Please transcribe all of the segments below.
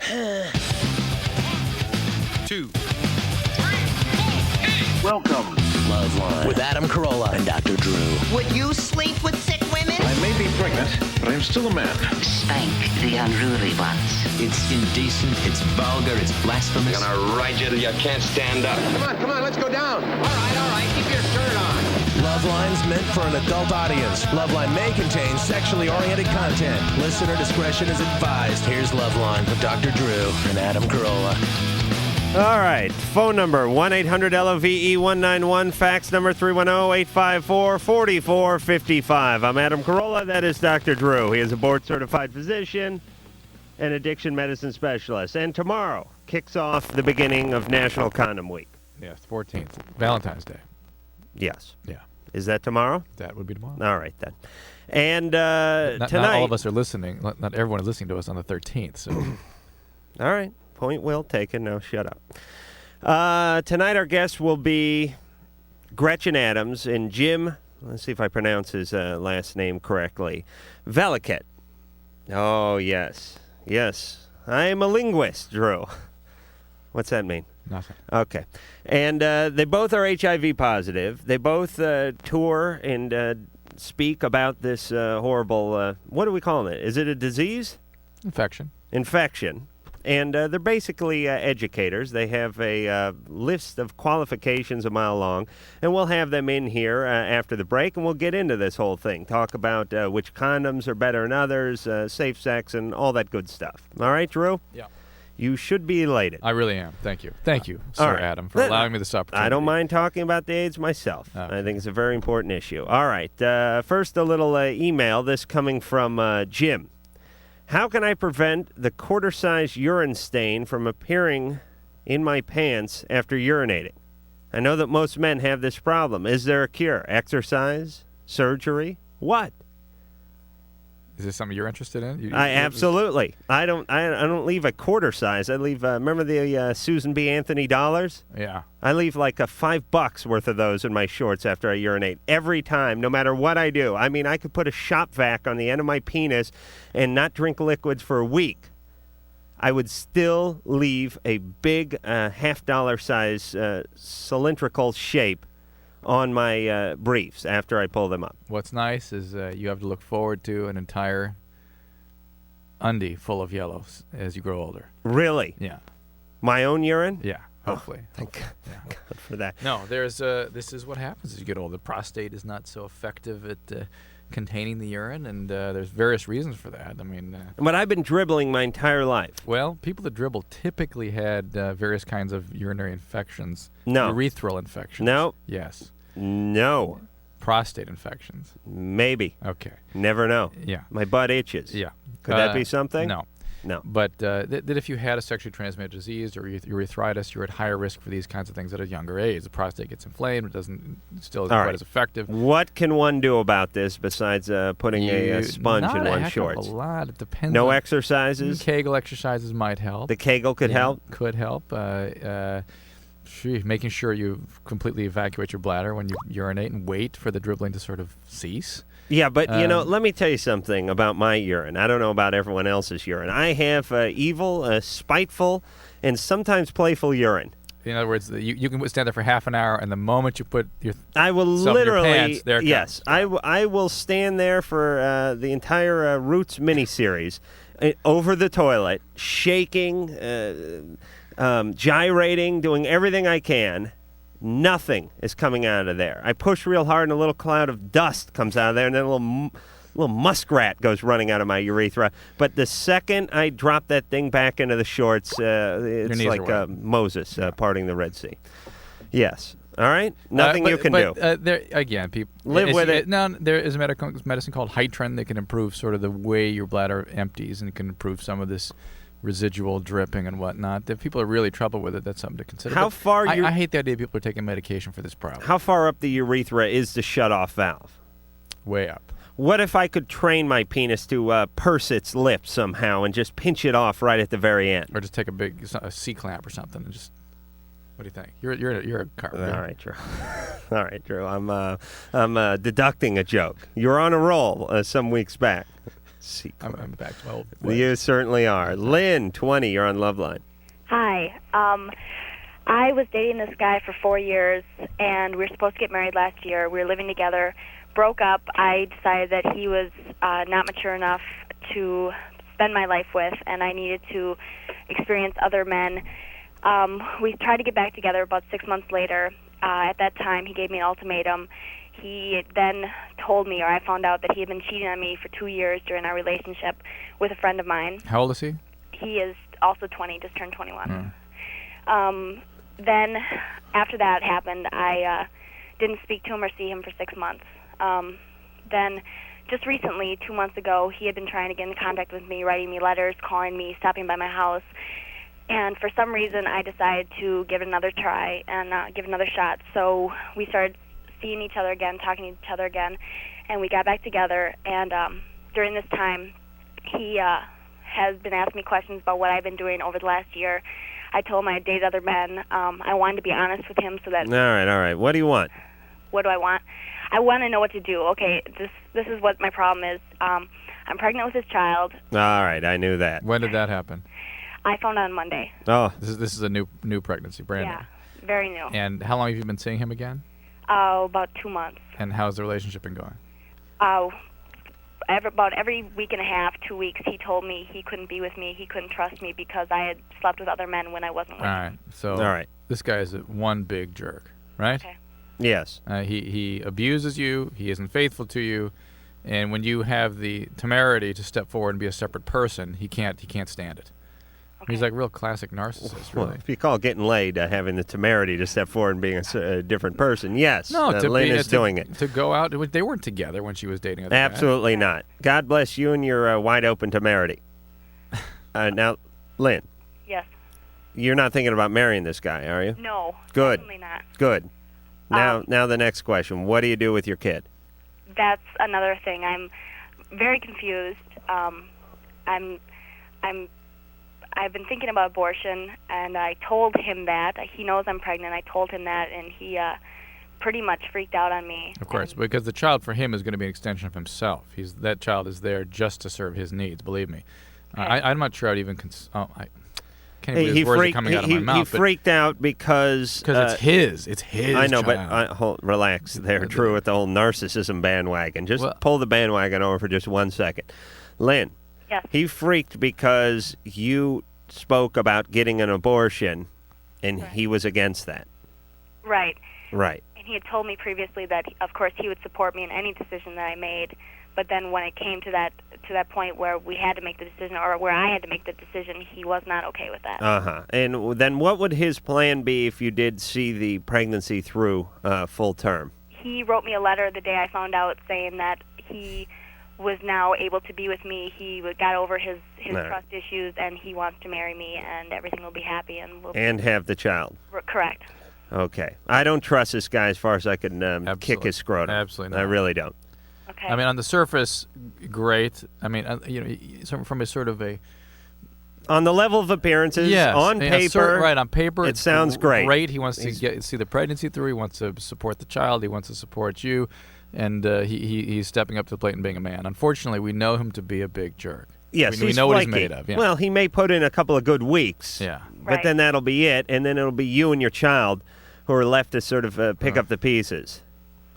2. Welcome, LoveLine with Adam Carolla and Dr. Drew. Would you sleep with sick women? I may be pregnant, but I'm still a man. Spank the unruly ones. It's indecent, it's vulgar, it's blasphemous. I'm gonna ride you till you can't stand up. Come on, let's go down. All right, keep your shirt on. LoveLine's meant for an adult audience. LoveLine may contain sexually oriented content. Listener discretion is advised. Here's LoveLine with Dr. Drew and Adam Carolla. All right. Phone number 1-800-LOVE-191. Fax number 310-854-4455. I'm Adam Carolla. That is Dr. Drew. He is a board-certified physician and addiction medicine specialist. And tomorrow kicks off the beginning of National Condom Week. Yes, 14th. Valentine's Day. Yes. Yeah. Is that tomorrow? That would be tomorrow. All right, then. And Not tonight... all of us are listening. Not everyone is listening to us on the 13th. So. All right. Point well taken. Now shut up. Tonight our guest will be Gretchen Adams and Jim. Let's see if I pronounce his last name correctly. Veliket. Oh, yes. Yes. I am a linguist, Drew. What's that mean? Nothing. Okay. And they both are HIV positive. They both tour and speak about this horrible, what are we calling it? Is it a disease? Infection. Infection. And they're basically educators. They have a list of qualifications a mile long, and we'll have them in here after the break, and we'll get into this whole thing. Talk about which condoms are better than others, safe sex, and all that good stuff. All right, Drew? Yeah. You should be elated. I really am. Thank you. Thank you, All Sir right. Adam, for allowing me this opportunity. I don't mind talking about the AIDS myself. Okay. I think it's a very important issue. All right. First, a little email. This coming from Jim. How can I prevent the quarter-size urine stain from appearing in my pants after urinating? I know that most men have this problem. Is there a cure? Exercise? Surgery? What? Is this something you're interested in? Absolutely. I don't leave a quarter size. I leave. Remember the Susan B. Anthony dollars? Yeah. I leave like $5 worth of those in my shorts after I urinate every time, no matter what I do. I mean, I could put a shop vac on the end of my penis and not drink liquids for a week. I would still leave a big $50 size cylindrical shape on my briefs after I pull them up. What's nice is you have to look forward to an entire undie full of yellows as you grow older. Really? Yeah. My own urine? Yeah, hopefully. Thank God for that. No, this is what happens as you get older. The prostate is not so effective at containing the urine, and there's various reasons for that. I mean... But I've been dribbling my entire life. Well, people that dribble typically had various kinds of urinary infections. No. Urethral infections. No. Yes. No. Prostate infections. Maybe. Okay. Never know. Yeah. My butt itches. Yeah. Could that be something? No. No. But that if you had a sexually transmitted disease or urethritis, you're at higher risk for these kinds of things at a younger age. The prostate gets inflamed. It still isn't quite as effective. What can one do about this besides putting a sponge in one's shorts? A lot. It depends. No exercises? Kegel exercises might help. The Kegel could help? Could help. Making sure you completely evacuate your bladder when you urinate and wait for the dribbling to sort of cease. Yeah, but, let me tell you something about my urine. I don't know about everyone else's urine. I have evil, spiteful, and sometimes playful urine. In other words, you can stand there for half an hour, and the moment you put your I will literally, in your pants, there it yes, comes. I will stand there for the entire Roots miniseries over the toilet, shaking, gyrating, doing everything I can. Nothing is coming out of there. I push real hard, and a little cloud of dust comes out of there, and then a little muskrat goes running out of my urethra. But the second I drop that thing back into the shorts, it's like Moses parting the Red Sea. Yes. All right? Nothing you can do. There, again, people live with it. Now, there is a medicine called Hytrin that can improve sort of the way your bladder empties, and it can improve some of this residual dripping and whatnot. If people are really troubled with it, that's something to consider. How far? I hate the idea people are taking medication for this problem. How far up the urethra is the shutoff valve? Way up. What if I could train my penis to purse its lips somehow and just pinch it off right at the very end? Or just take a C-clamp or something and just... What do you think? You're a carpenter. All right, Drew. All right, Drew. I'm deducting a joke. You were on a roll some weeks back. I'm back to my old ways. You certainly are. Lynn, 20, you're on LoveLine. Hi. I was dating this guy for 4 years, and we were supposed to get married last year. We were living together, broke up. I decided that he was not mature enough to spend my life with, and I needed to experience other men. We tried to get back together about 6 months later. At that time, he gave me an ultimatum. He then told me, or I found out, that he had been cheating on me for 2 years during our relationship with a friend of mine. How old is he? He is also 20, just turned 21. Then, after that happened, I didn't speak to him or see him for 6 months. Then, just recently, 2 months ago, he had been trying to get in contact with me, writing me letters, calling me, stopping by my house. And for some reason, I decided to give it another try and give it another shot. So we started seeing each other again, talking to each other again, and we got back together. And during this time, he has been asking me questions about what I've been doing over the last year. I told him I had dated other men. I wanted to be honest with him so that... All right. What do you want? What do I want? I want to know what to do. Okay, this is what my problem is. I'm pregnant with his child. All right, I knew that. When did that happen? I found out on Monday. Oh. This is a new pregnancy, brand new. Yeah, very new. And how long have you been seeing him again? About 2 months. And how's the relationship been going? About every week and a half, 2 weeks, he told me he couldn't be with me, he couldn't trust me because I had slept with other men when I wasn't with him. All right. So All right. this guy is one big jerk, right? Okay. Yes. He abuses you. He isn't faithful to you. And when you have the temerity to step forward and be a separate person, he can't stand it. Okay. He's like a real classic narcissist, Well, really. if you call getting laid having the temerity to step forward and being a different person, yes. Lynn is doing it. To go out. They weren't together when she was dating other Absolutely not. God bless you and your wide open temerity. Now, Lynn. Yes. You're not thinking about marrying this guy, are you? No. Good. Definitely not. Good. Now the next question. What do you do with your kid? That's another thing. I'm very confused. I've been thinking about abortion, and I told him that. He knows I'm pregnant. I told him that, and he pretty much freaked out on me. Of course, because the child for him is going to be an extension of himself. That child is there just to serve his needs, believe me. I'm not sure I'd even I can't believe these words are coming out of my mouth. He freaked out because it's his. It's his I know, child. but relax there, Drew, with the whole narcissism bandwagon. Just pull the bandwagon over for just 1 second. Lynn. Yes. He freaked because you spoke about getting an abortion, and he was against that. Right. Right. And he had told me previously that, of course, he would support me in any decision that I made. But then when it came to that point where we had to make the decision, or where I had to make the decision, he was not okay with that. And then what would his plan be if you did see the pregnancy through full term? He wrote me a letter the day I found out saying that he was now able to be with me. He got over his trust issues, and he wants to marry me, and everything will be happy. And have the child. Correct. Okay. I don't trust this guy as far as I can kick his scrotum. Absolutely not. I really don't. Okay. I mean, on the surface, great. I mean, from a sort of a... On the level of appearances, on paper, on paper, it sounds great. Great. He wants to see the pregnancy through. He wants to support the child. He wants to support you. And he's stepping up to the plate and being a man. Unfortunately, we know him to be a big jerk. Yes, we know what he's made of. Yeah. Well, he may put in a couple of good weeks. Yeah. But then that'll be it, and then it'll be you and your child who are left to sort of pick up the pieces.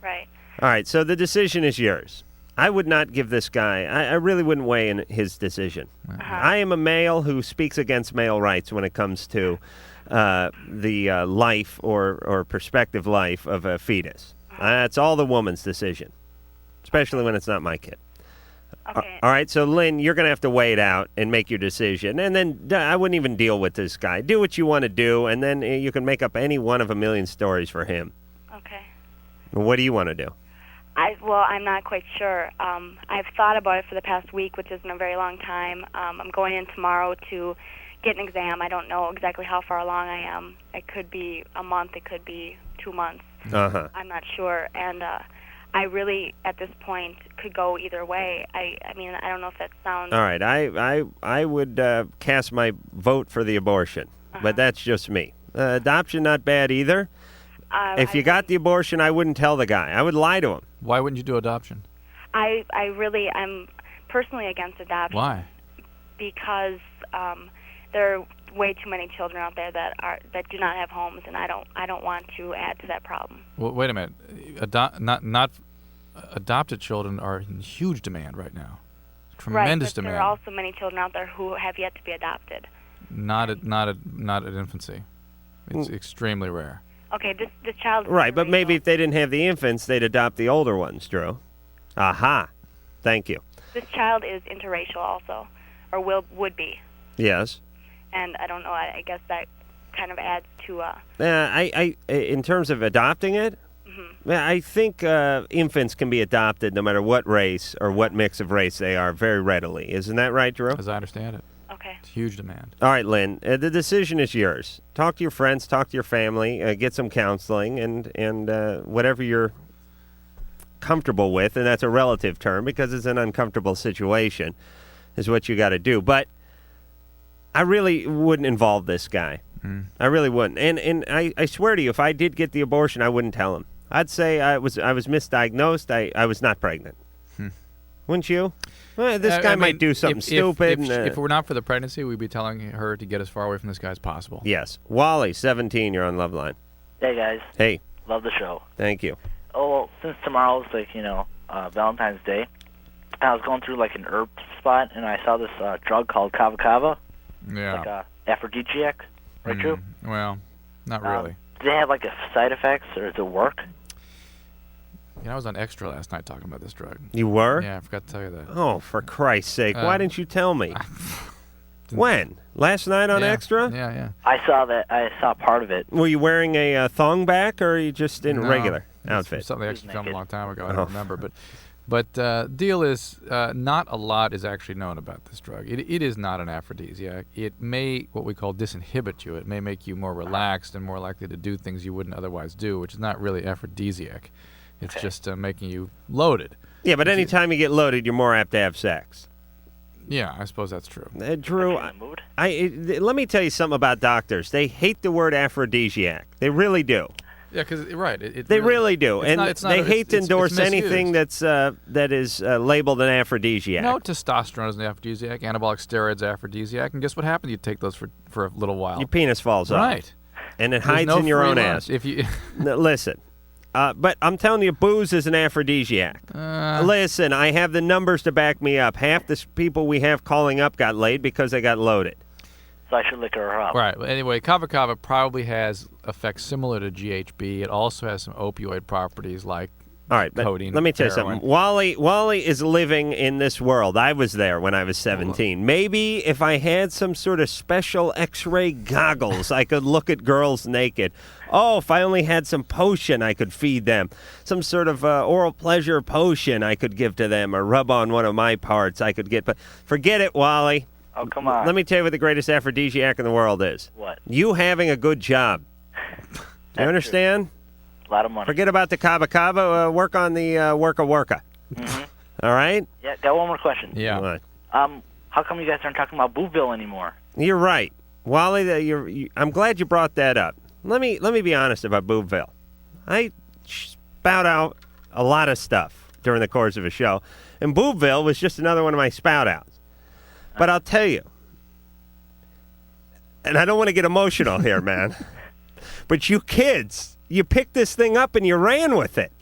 Right. All right, so the decision is yours. I would not give this guy, I really wouldn't weigh in his decision. I am a male who speaks against male rights when it comes to the life or prospective life of a fetus. It's all the woman's decision, especially when it's not my kid. Okay. All right, so Lynn, you're going to have to weigh it out and make your decision. And then I wouldn't even deal with this guy. Do what you want to do, and then you can make up any one of a million stories for him. Okay. What do you want to do? I'm not quite sure. I've thought about it for the past week, which isn't a very long time. I'm going in tomorrow to get an exam. I don't know exactly how far along I am. It could be a month. It could be 2 months. I'm not sure. And I really, at this point, could go either way. I mean, I don't know if that sounds... All right, I would cast my vote for the abortion, but that's just me. Adoption, not bad either. If you got the abortion, I wouldn't tell the guy. I would lie to him. Why wouldn't you do adoption? I'm personally against adoption. Why? Because there are way too many children out there that do not have homes, and I don't want to add to that problem. Well, wait a minute. Adopted children are in huge demand right now. Tremendous right, but demand. there are also many children out there who have yet to be adopted. Not at infancy. It's extremely rare. Okay, this child. Is Right, but maybe interracial. if they didn't have the infants, they'd adopt the older ones, Drew. Aha. Thank you. This child is interracial also, or would be, Yes. and I don't know. I guess that kind of adds to. In terms of adopting it, Mm-hmm. I think infants can be adopted no matter what race or what mix of race they are very readily. Isn't that right, Drew? As I understand it. Okay. It's huge demand. All right, Lynn, the decision is yours. Talk to your friends, talk to your family, get some counseling, and whatever you're comfortable with, and that's a relative term because it's an uncomfortable situation, is what you got to do. But I really wouldn't involve this guy. I really wouldn't. And I swear to you, if I did get the abortion, I wouldn't tell him. I'd say I was misdiagnosed. I was not pregnant. Wouldn't you? Well, this guy might do something stupid. If it were not for the pregnancy, we'd be telling her to get as far away from this guy as possible. Yes. Wally, 17, you're on LoveLine. Hey, guys. Hey. Love the show. Thank you. Oh, well, since tomorrow's, Valentine's Day, I was going through, an herb spot, and I saw this drug called kava kava. Yeah. Like a aphrodisiac. Right, Drew? Well, not really. Do they have, side effects, or does it work? I was on Extra last night talking about this drug. You were? Yeah, I forgot to tell you that. Oh, for Christ's sake. Why didn't you tell me? When? Last night on Extra? Yeah. I saw part of it. Were you wearing a thong back, or are you just in a No, regular it's outfit? Something they actually filmed a naked. long time ago. I don't remember. But deal is, not a lot is actually known about this drug. It is not an aphrodisiac. It may, what we call, disinhibit you. It may make you more relaxed and more likely to do things you wouldn't otherwise do, which is not really aphrodisiac. It's just making you loaded. Yeah, but anytime you get loaded, you're more apt to have sex. Yeah, I suppose that's true. Drew, In the mood? let me tell you something about doctors. They hate the word aphrodisiac. They really do. Yeah, because right, They really do, it's and not- it's not- they it's- hate to it's endorse misused. anything that is labeled an aphrodisiac. No, testosterone is an aphrodisiac. Anabolic steroids aphrodisiac. And guess what happens? You take those for a little while. Your penis falls off. Right. And it There's hides no in your free own lunch. ass. If you No, listen, but I'm telling you, booze is an aphrodisiac. Listen, I have the numbers to back me up. Half the people we have calling up got laid because they got loaded. So I should lick her up. Right. Well, anyway, kava kava probably has effects similar to GHB. It also has some opioid properties like All right, but codeine. let me tell you heroin. something. Wally is living in this world. I was there when I was 17. Maybe if I had some sort of special X-ray goggles, I could look at girls naked. Oh, if I only had some potion, I could feed them. Some sort of oral pleasure potion I could give to them or rub on one of my parts I could get. But forget it, Wally. Oh, come on. Let me tell you what the greatest aphrodisiac in the world is. What? You having a good job. Do you understand? A lot of money. Forget about the kava kava. Work on the worka. All right? Yeah, got one more question. Yeah. What? How come you guys aren't talking about Boobville anymore? You're right, Wally. I'm glad you brought that up. Let me be honest about Boobville. I spout out a lot of stuff during the course of a show, and Boobville was just another one of my spout outs. But I'll tell you, and I don't want to get emotional here, man, but you kids, you picked this thing up and you ran with it.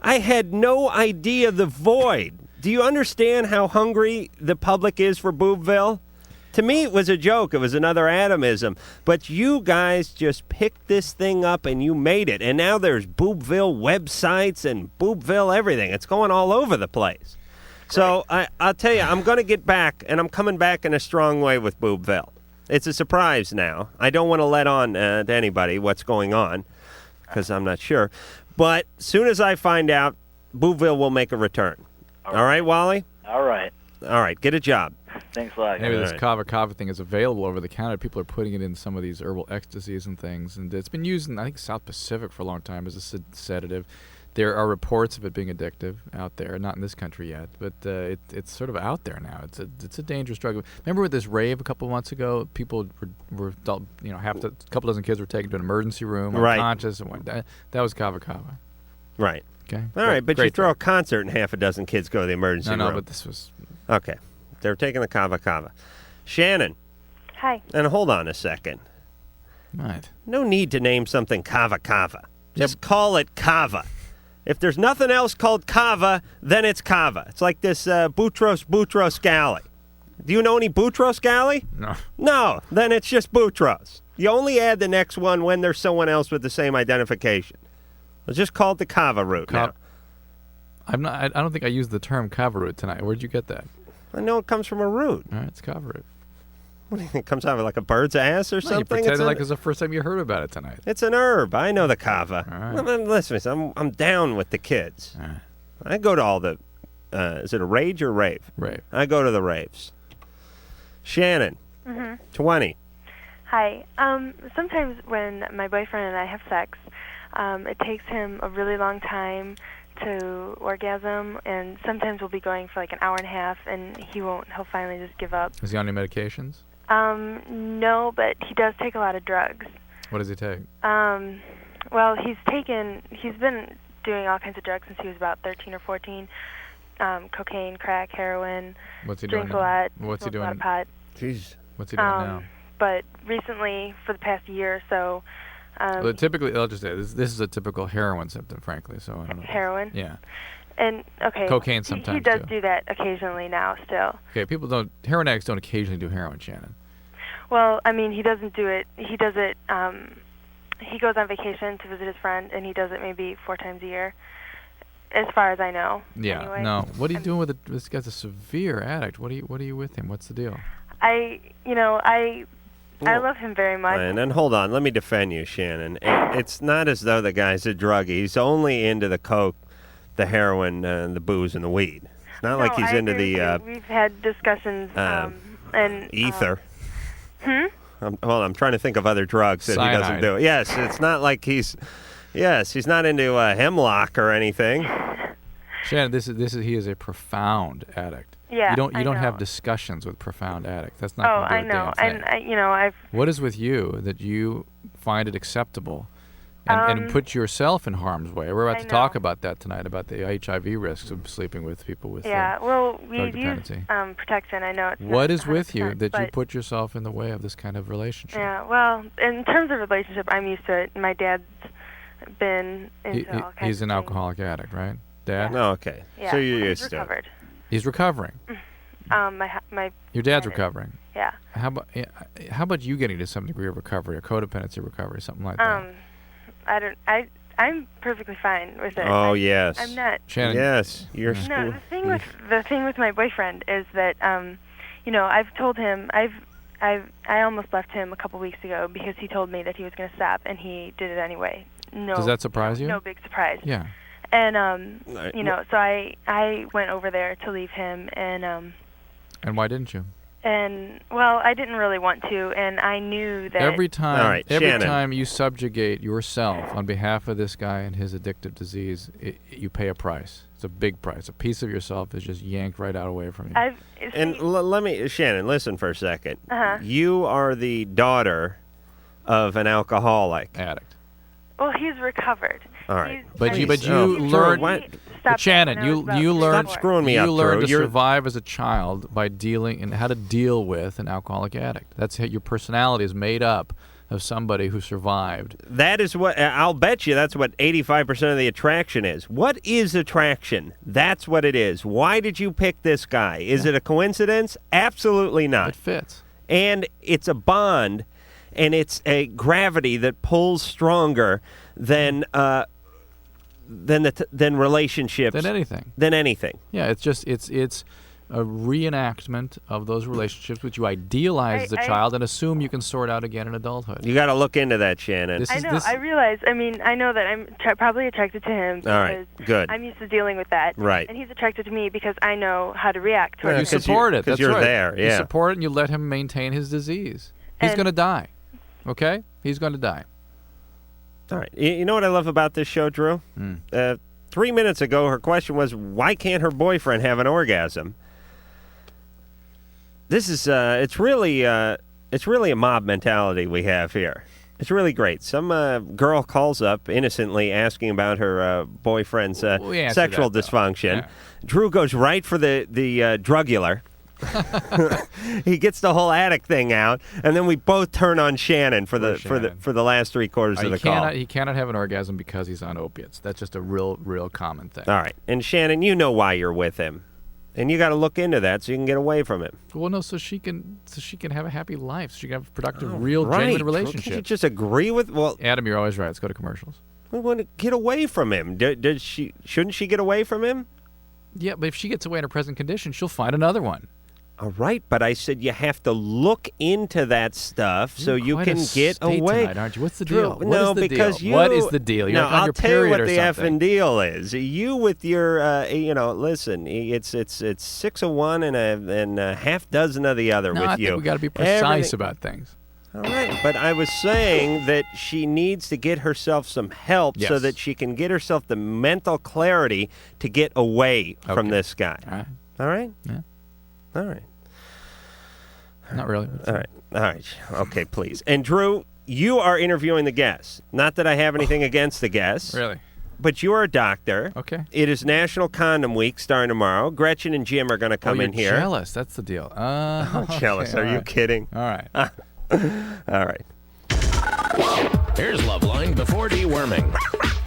I had no idea the void. Do you understand how hungry the public is for Boobville? To me, it was a joke. It was another atomism. But you guys just picked this thing up and you made it. And now there's Boobville websites and Boobville everything. It's going all over the place. So I'll tell you, I'm going to get back, and I'm coming back in a strong way with Boobville. It's a surprise now. I don't want to let on to anybody what's going on because I'm not sure. But as soon as I find out, Boobville will make a return. All right, Wally? All right. All right, get a job. Thanks a lot. Maybe this Right. kava kava thing is available over the counter. People are putting it in some of these herbal ecstasies and things. And it's been used in, I think, South Pacific for a long time as a sedative. There are reports of it being addictive out there, not in this country yet, but it's sort of out there now. It's a dangerous drug. Remember with this rave a couple of months ago, people were a couple dozen kids were taken to an emergency room, Right. unconscious, and that was kava kava. Right. Okay. All right, but you Great throw drug. a concert and half a dozen kids go to the emergency No, room. but this was Okay. They're taking the kava. Shannon, Hi. and hold on a second. Right. No need to name something kava. Just call it kava. If there's nothing else called kava, then it's kava. It's like this Boutros Ghali. Do you know any Boutros Ghali? No. No, then it's just Boutros. You only add the next one when there's someone else with the same identification. Let's just call it the kava root now. I don't think I used the term kava root tonight. Where'd you get that? I know it comes from a root. All right, it's kava root. What do you think? It comes out of like a bird's ass or No, something? you pretended like it was the first time you heard about it tonight. It's an herb. I know the kava. All right. Listen, I'm down with the kids. All right. I go to all the, is it a rage or rave? Rave. I go to the raves. Shannon, 20. Hi. Sometimes when my boyfriend and I have sex, it takes him a really long time to orgasm, and sometimes we'll be going for like an hour and a half, and he'll finally just give up. Is he on any medications? No, but he does take a lot of drugs. What does he take? Well, he's been doing all kinds of drugs since he was about 13 or 14. Cocaine, crack, heroin. What's he drinks doing a lot. What's he smokes a lot doing? of pot. Jeez. What's he doing now? But recently, for the past year or so, Well, typically, I'll just say this is a typical heroin symptom, frankly. So I don't know. heroin. Yeah. And okay, Cocaine he sometimes, does too. do that occasionally now still. Okay, heroin addicts don't occasionally do heroin, Shannon. Well, I mean, he doesn't do it. He does it. He goes on vacation to visit his friend, and he does it maybe 4 times a year, as far as I know. Yeah. Anyway. No. What are you doing with it? This guy's a severe addict. What are you with him? What's the deal? I love him very much. And then hold on, let me defend you, Shannon. It's not as though the guy's a druggie. He's only into the coke, the heroin, the booze, and the weed. It's not like he's I into agree the with you. We've had discussions and ether. I'm trying to think of other drugs that he doesn't Cyanide. do. Yes, it's not like he's not into hemlock or anything. Shannon, he is a profound addict. Yeah, You don't I have know. discussions with profound addicts. That's not Oh, gonna do I a know, damn thing. and I've. What is with you that you find it acceptable and put yourself in harm's way? We're about I to talk know. about that tonight, about the HIV risks of sleeping with people with Yeah, well, we drug use dependency. protection. I know it's What not is with you 100%, that you but- put yourself in the way of this kind of relationship? Yeah, well, in terms of relationship, I'm used to it. My dad's been into all kinds He's an of things. alcoholic addict, right? Dad? No, okay. Yeah, So you're he's used to it. recovered. He's recovering. My Your dad's dad is. recovering. Yeah. How about you getting to some degree of recovery, or codependency recovery, something like that? I'm perfectly fine with it. Oh, yes. I'm not. Shannon. Yes, you're No, school. the thing with my boyfriend is that I've told him I almost left him a couple weeks ago because he told me that he was going to stop, and he did it anyway. No. Does that surprise you? No big surprise. Yeah. And so I went over there to leave him, and why didn't you? well, I didn't really want to, and I knew that Every time, All right, every Shannon. time you subjugate yourself on behalf of this guy and his addictive disease, you pay a price. It's a big price. A piece of yourself is just yanked right out away from you. And let me, Shannon, listen for a second. Uh-huh. You are the daughter of an alcoholic. Addict. Well, he's recovered. All right. But you Drew, learned, what? but Shannon, you learned, Stop screwing me you up, learned Drew. to You're- survive as a child by dealing and how to deal with an alcoholic addict. That's how your personality is made up of somebody who survived. That is what, I'll bet you that's what 85% of the attraction is. What is attraction? That's what it is. Why did you pick this guy? Is it a coincidence? Absolutely not. It fits. And it's a bond, and it's a gravity that pulls stronger than relationships. Than anything. Than anything. Yeah, it's just it's a reenactment of those relationships which you idealize as a child and assume you can sort out again in adulthood. You got to look into that, Shannon. I know. I realize. I mean, I know that I'm probably attracted to him because All right, good. I'm used to dealing with that. Right. And he's attracted to me because I know how to react to You it. support it. That's you're right. there, You yeah. support it and you let him maintain his disease. He's And- going to die. Okay? He's going to die. All right. You know what I love about this show, Drew? 3 minutes ago, her question was, why can't her boyfriend have an orgasm? This is, it's really a mob mentality we have here. It's really great. Some girl calls up innocently asking about her boyfriend's sexual dysfunction. Yeah. Drew goes right for the drugular. He gets the whole addict thing out, and then we both turn on Shannon for the last 3/4 of the call. He cannot have an orgasm because he's on opiates. That's just a real common thing. All right, and Shannon, you know why you're with him, and you got to look into that so you can get away from him. Well, no, so she can have a happy life. So she can have a productive, genuine relationship. Can't you just agree with? Well, Adam, you're always right. Let's go to commercials. We want to get away from him. Shouldn't she get away from him? Yeah, but if she gets away in her present condition, she'll find another one. All right, but I said you have to look into that stuff so you can get away. Tonight, aren't you? What's the deal? Drew, what is the deal? What is the deal? You're on your tell you what period the or something. effing deal is. You with your, listen, it's 6 of one and a half dozen of the other with I you. think we got to be precise about things. All right, but I was saying that she needs to get herself some help so that she can get herself the mental clarity to get away from this guy. All right. All right? Yeah. All right. Not really. All right. Okay, please. And Drew, you are interviewing the guests. Not that I have anything against the guests. Really? But you're a doctor. Okay. It is National Condom Week starting tomorrow. Gretchen and Jim are going to come in here. Jealous. That's the deal. I'm jealous. Are you kidding? All right. All right. Here's LoveLine before deworming.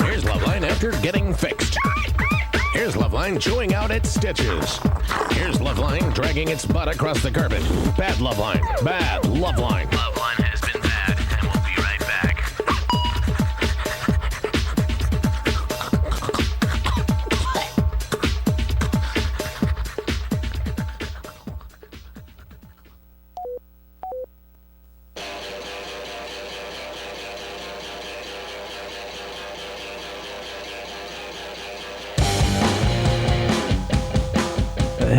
Here's LoveLine after getting fixed. Here's LoveLine chewing out its stitches. Here's LoveLine dragging its butt across the carpet. Bad LoveLine. Bad LoveLine. LoveLine has been bad, and we'll be right back.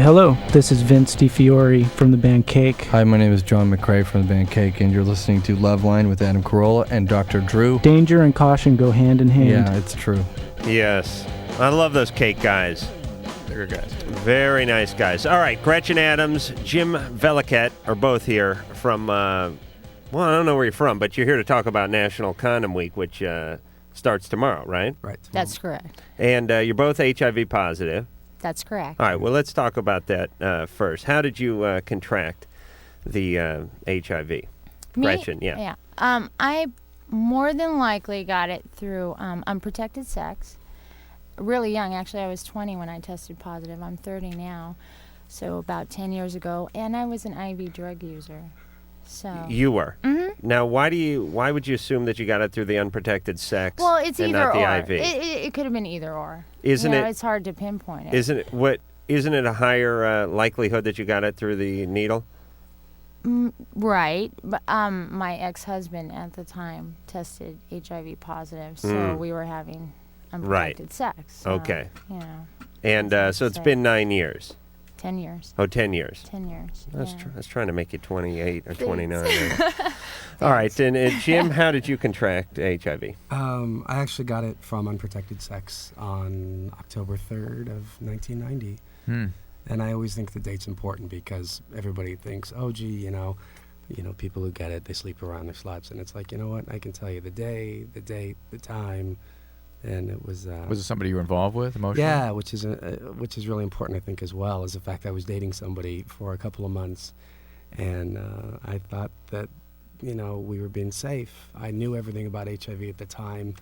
Hello, this is Vince DiFiore from the band Cake. Hi, my name is John McRae from the band Cake, and you're listening to LoveLine with Adam Carolla and Dr. Drew. Danger and caution go hand in hand. Yeah, it's true. Yes. I love those Cake guys. They're good guys. Very nice guys. All right, Gretchen Adams, Jim Veliket are both here from, I don't know where you're from, but you're here to talk about National Condom Week, which starts tomorrow, right? Right. That's correct. And you're both HIV positive. That's correct. All right, well, let's talk about that first. How did you contract the HIV? Me? Gretchen, yeah. I more than likely got it through unprotected sex. Really young. Actually, I was 20 when I tested positive. I'm 30 now, so about 10 years ago. And I was an IV drug user. So you were. Mm-hmm. Now, why would you assume that you got it through the unprotected sex? Well, it's and either not the or. IV? It could have been either or. Isn't it? It's hard to pinpoint it. Isn't it a higher likelihood that you got it through the needle? Right, but my ex-husband at the time tested HIV positive, so we were having unprotected sex. So, okay. You know. And so it's been 9 years. 10 years. Oh, 10 years. 10 years. I was trying to make you 28 or 29. All right, and Jim, how did you contract HIV? I actually got it from unprotected sex on October 3rd of 1990. And I always think the date's important because everybody thinks, oh, gee, you know, people who get it, they sleep around their sluts. And it's like, you know what? I can tell you the day, the date, the time. And it was... was it somebody you were involved with emotionally? Yeah, which is really important, I think, as well, is the fact I was dating somebody for a couple of months. And I thought that, we were being safe. I knew everything about HIV at the time.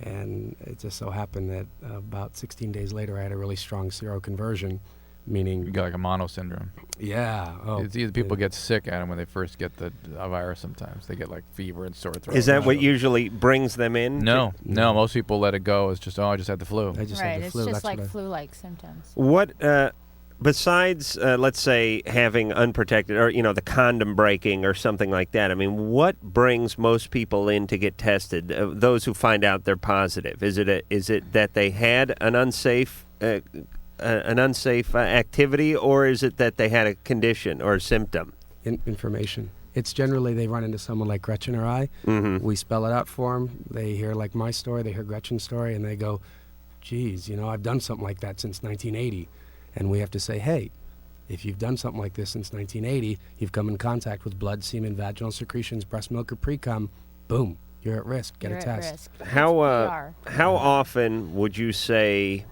And it just so happened that about 16 days later, I had a really strong seroconversion, meaning... You got like a mono syndrome. Yeah. Oh, it's either people get sick, Adam, when they first get the virus sometimes. They get like fever and sore throat. Is that what usually brings them in? No. Most people let it go. It's just, I just had the flu. I just had the flu. It's just That's like flu-like symptoms. What... besides, let's say, having unprotected or, the condom breaking or something like that, I mean, what brings most people in to get tested, those who find out they're positive? Is it that they had an unsafe activity, or is it that they had a condition or a symptom? Information. It's generally they run into someone like Gretchen or I. Mm-hmm. We spell it out for them. They hear like my story, they hear Gretchen's story, and they go, geez, I've done something like that since 1980. And we have to say, hey, if you've done something like this since 1980, you've come in contact with blood, semen, vaginal secretions, breast milk, or pre-cum, boom, You're at risk. Get You're a at test. risk. How often would you say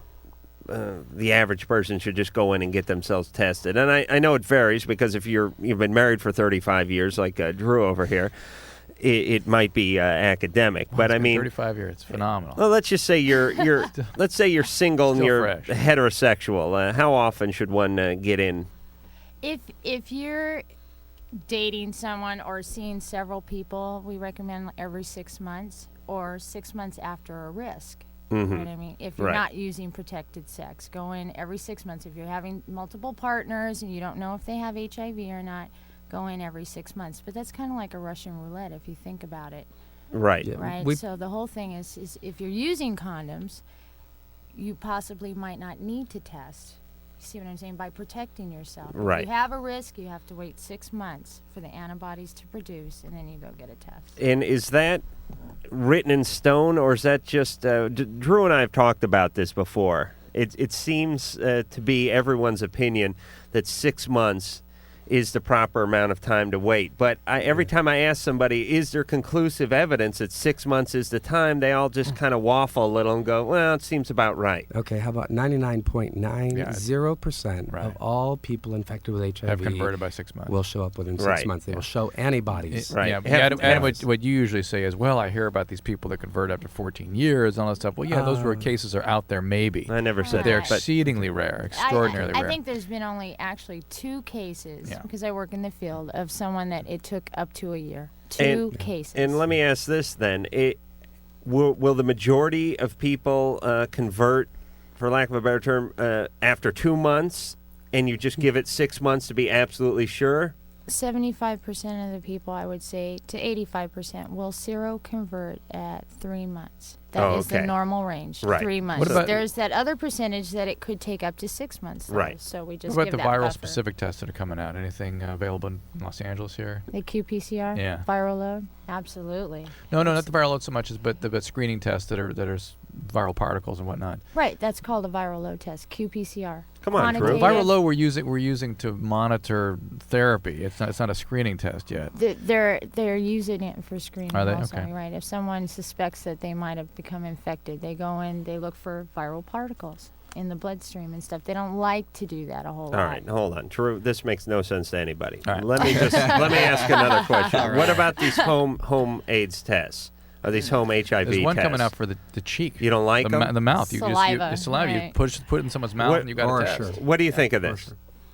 the average person should just go in and get themselves tested? And I know it varies because if you've been married for 35 years, like Drew over here, it might be academic. Well, but it's I been mean, 35 years. It's phenomenal. Well, let's just say you're let's say you're single and Still you're fresh. heterosexual. How often should one get in? If you're dating someone or seeing several people, we recommend every 6 months or 6 months after a risk. You know what I mean? If you're not using protected sex, go in every 6 months. If you're having multiple partners and you don't know if they have HIV or not, go in every 6 months. But that's kind of like a Russian roulette if you think about it. Right. Right. So the whole thing is if you're using condoms, you possibly might not need to test. You see what I'm saying? By protecting yourself. Right. If you have a risk, you have to wait 6 months for the antibodies to produce, and then you go get a test. And is that written in stone, or is that just Drew and I have talked about this before? It seems to be everyone's opinion that 6 months is the proper amount of time to wait. But every time I ask somebody, is there conclusive evidence that 6 months is the time, they all just kind of waffle a little and go, well, it seems about right. Okay, how about 99.90% of all people infected with HIV have converted by 6 months. will show up within 6 months. They will show antibodies. Yeah, Adam, what you usually say is, well, I hear about these people that convert after 14 years and all that stuff. Well, yeah, those rare cases are out there maybe. I never said They're that. But exceedingly rare, extraordinarily rare. I think there's been only actually 2 cases, because I work in the field, of someone that it took up to a year. 2 cases. And let me ask this then. Will the majority of people convert, for lack of a better term, after 2 months, and you just give it 6 months to be absolutely sure? 75% of the people, I would say, to 85% will seroconvert at 3 months. That is the normal range, 3 months. There's that other percentage that it could take up to 6 months. Though, so we just what give about the that viral buffer. specific tests that are coming out? Anything available in Los Angeles here? The qPCR? Yeah. Viral load? Absolutely. No, not the viral load so much as but the screening tests that are viral particles and whatnot. Right, that's called a viral load test, qPCR. Come on, Drew. Viral load we're using to monitor therapy. It's not a screening test yet. They're using it for screening. Are they? Also, Okay. right. If someone suspects that they might have become infected, they go in, they look for viral particles in the bloodstream and stuff. They don't like to do that a whole lot. All right, hold on. Drew, this makes no sense to anybody. All right. Let me ask another question. What about these home AIDS tests? Are these home HIV tests? There's one coming out for the cheek. You don't like them? The mouth. Saliva. The saliva. Right. You put it in someone's mouth and you got a test. What do you think of this?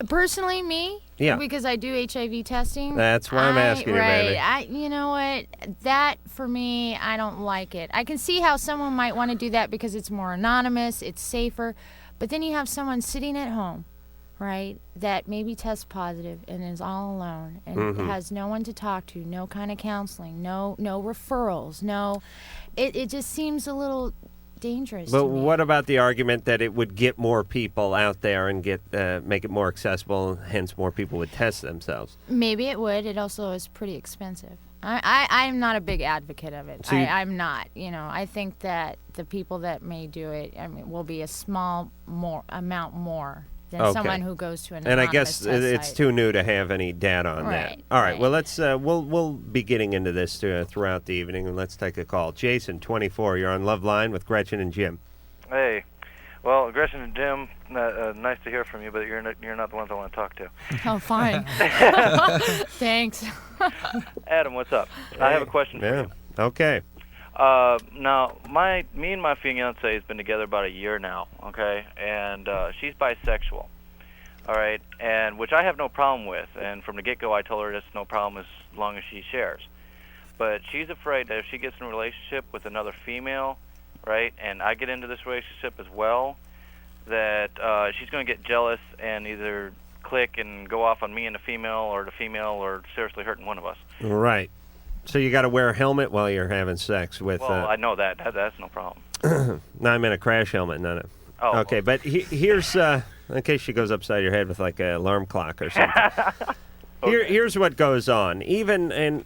Personally, me, Yeah. because I do HIV testing. That's why I'm asking you, baby. You know what? That, for me, I don't like it. I can see how someone might want to do that because it's more anonymous, it's safer. But then you have someone sitting at home, right, that maybe tests positive and is all alone and has no one to talk to, no kind of counseling, no referrals, it just seems a little dangerous But to me. what about the argument that it would get more people out there and make it more accessible, hence more people would test themselves? Maybe it would. It also is pretty expensive. I'm not a big advocate of it. So I'm not. I think that the people that may do it, will be a small amount more than someone who goes to an And I anonymous guess test it's site. too new to have any data on that. Right, All right. Well, let's we'll be getting into this throughout the evening, and let's take a call. Jason, 24. You're on LoveLine with Gretchen and Jim. Hey, well, Gretchen and Jim, nice to hear from you, but you're not the ones I want to talk to. Oh, fine. Thanks. Adam, what's up? I have a question for you. Okay. Now, me and my fiance has been together about a year now, okay? And she's bisexual, all right? And which I have no problem with. And from the get-go, I told her that's no problem as long as she shares. But she's afraid that if she gets in a relationship with another female, right, and I get into this relationship as well, that she's going to get jealous and either click and go off on me and the female or seriously hurting one of us. Right. So you got to wear a helmet while you're having sex with. Well, I know that. That's no problem. No, I meant a crash helmet, not a. Oh. Okay, but here's in case she goes upside your head with like an alarm clock or something. Here's what goes on. Even and